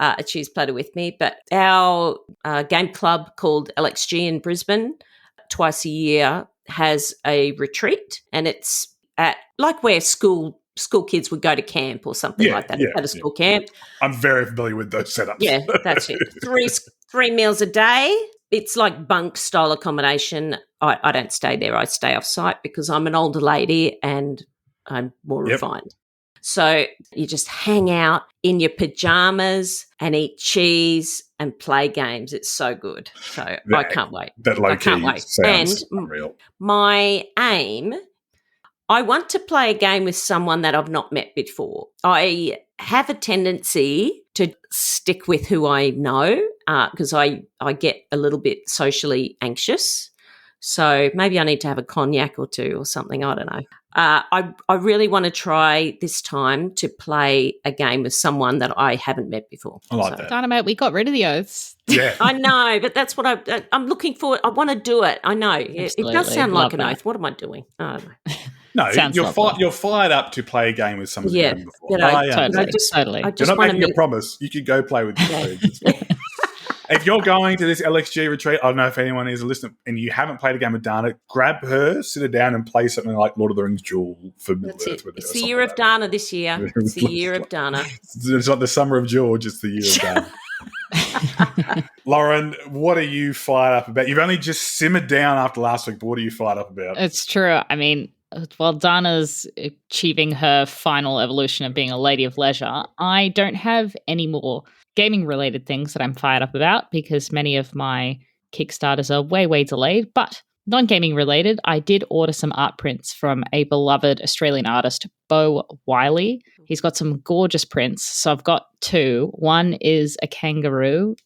a cheese platter with me. But our game club called LXG in Brisbane twice a year has a retreat, and it's at like where school kids would go to camp or something like that. At a school camp. I'm very familiar with those setups. Yeah, that's it. Three meals a day. It's like bunk style accommodation. I don't stay there. I stay off site because I'm an older lady and I'm more refined. So you just hang out in your pajamas and eat cheese and play games. It's so good. So I can't wait. I can't wait. Sounds unreal. My aim, I want to play a game with someone that I've not met before. I have a tendency to stick with who I know because I get a little bit socially anxious. So maybe I need to have a cognac or two or something. I don't know. I really want to try this time to play a game with someone that I haven't met before. I like that. Dynamite, we got rid of the oaths. Yeah. I know, but that's what I'm looking for. I want to do it. I know. It does sound like an oath. What am I doing? I don't know. No, you're fired up to play a game with someone you've done before. Totally. I just you're not making a promise. You could go play with me. If you're going to this LXG retreat, I don't know if anyone is a listener, and you haven't played a game with Dana, grab her, sit her down and play something like Lord of the Rings Duel for Middle-earth. It's the year of Dana this year. It's the year of Dana. It's not the summer of George, it's the year of Dana. Lauren, what are you fired up about? You've only just simmered down after last week, but what are you fired up about? It's true. I mean, while Dana's achieving her final evolution of being a lady of leisure, I don't have any more gaming-related things that I'm fired up about because many of my Kickstarters are way delayed. But non-gaming related, I did order some art prints from a beloved Australian artist, Bo Wiley. He's got some gorgeous prints. So I've got two. One is a kangaroo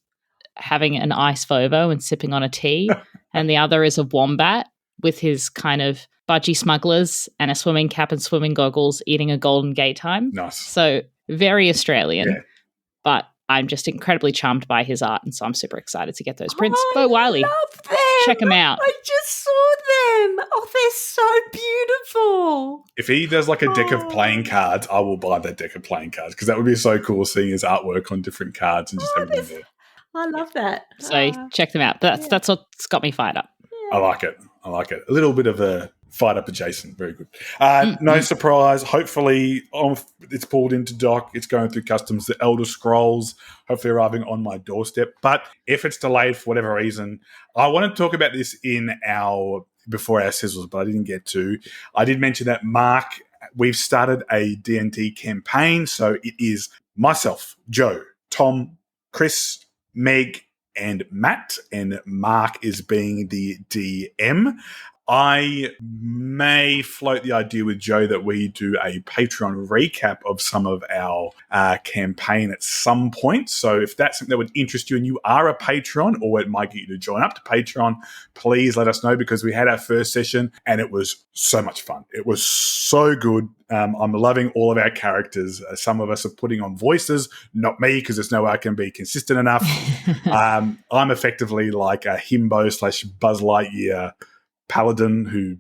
having an ice vovo and sipping on a tea, and the other is a wombat with his kind of budgie smugglers and a swimming cap and swimming goggles eating a golden gay time. Nice. So very Australian, but I'm just incredibly charmed by his art, and so I'm super excited to get those prints. Bo Wiley, love them. check them out. I just saw them. Oh, they're so beautiful. If he does like a deck of playing cards, I will buy that deck of playing cards because that would be so cool seeing his artwork on different cards and just having them there. I love that. So check them out. But that's what's got me fired up. I like it. A little bit of a fired up adjacent. Very good. No surprise. Hopefully it's pulled into dock. It's going through customs. The Elder Scrolls hopefully arriving on my doorstep. But if it's delayed for whatever reason, I want to talk about this before our sizzles, but I didn't get to. I did mention that, Mark, we've started a D&D campaign. So it is myself, Joe, Tom, Chris, Meg, and Matt, and Mark is being the DM. I may float the idea with Joe that we do a Patreon recap of some of our campaign at some point. So if that's something that would interest you and you are a patron, or it might get you to join up to Patreon, please let us know, because we had our first session and it was so much fun. It was so good. I'm loving all of our characters. Some of us are putting on voices, not me, because there's no way I can be consistent enough. I'm effectively like a himbo / Buzz Lightyear paladin who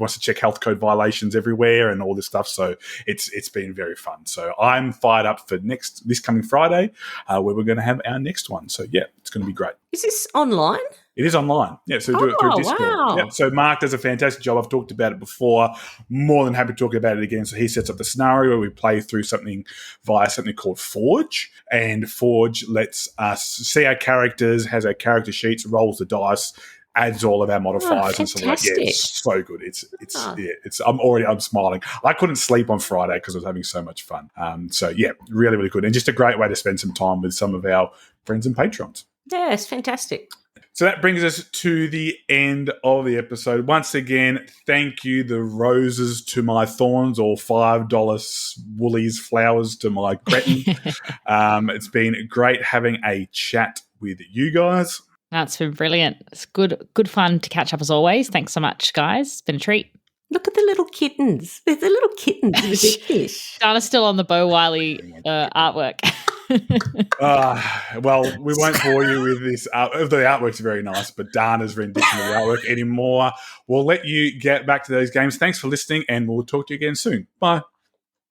wants to check health code violations everywhere and all this stuff. So it's been very fun. So I'm fired up for this coming Friday, where we're going to have our next one. So yeah, it's going to be great. Is this online? It is online. Yeah, so do it through Discord. Wow. Yeah, so Mark does a fantastic job. I've talked about it before. More than happy to talk about it again. So he sets up the scenario where we play through something via something called Forge. And Forge lets us see our characters, has our character sheets, rolls the dice, adds all of our modifiers and stuff like that. Yeah, it's so good. I'm smiling. I couldn't sleep on Friday because I was having so much fun. So yeah, really, really good. And just a great way to spend some time with some of our friends and patrons. Yeah, it's fantastic. So that brings us to the end of the episode. Once again, thank you, the roses to my thorns, or $5 Woolies flowers to my Gretton. It's been great having a chat with you guys. That's been brilliant. It's good fun to catch up as always. Thanks so much, guys. It's been a treat. Look at the little kittens. There's the little kittens with the fish. Dana's still on the Bo Wiley artwork. Well, we won't bore you with this. The artwork's very nice, but Dana's rendition of the artwork anymore. We'll let you get back to those games. Thanks for listening, and we'll talk to you again soon. Bye.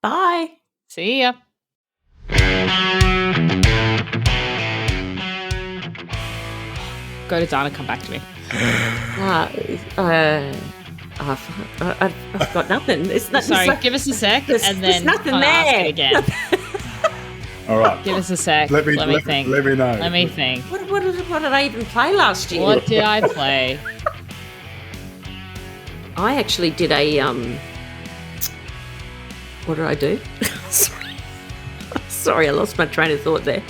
Bye. See ya. Go to Dana, come back to me. I've got nothing. Sorry, give us a sec, and then there's nothing I'll there. ask it again. All right. Give us a sec. Let me think. Let me know. Let me think. What did I even play last year? What did I play? I actually did a what did I do? Sorry, I lost my train of thought there.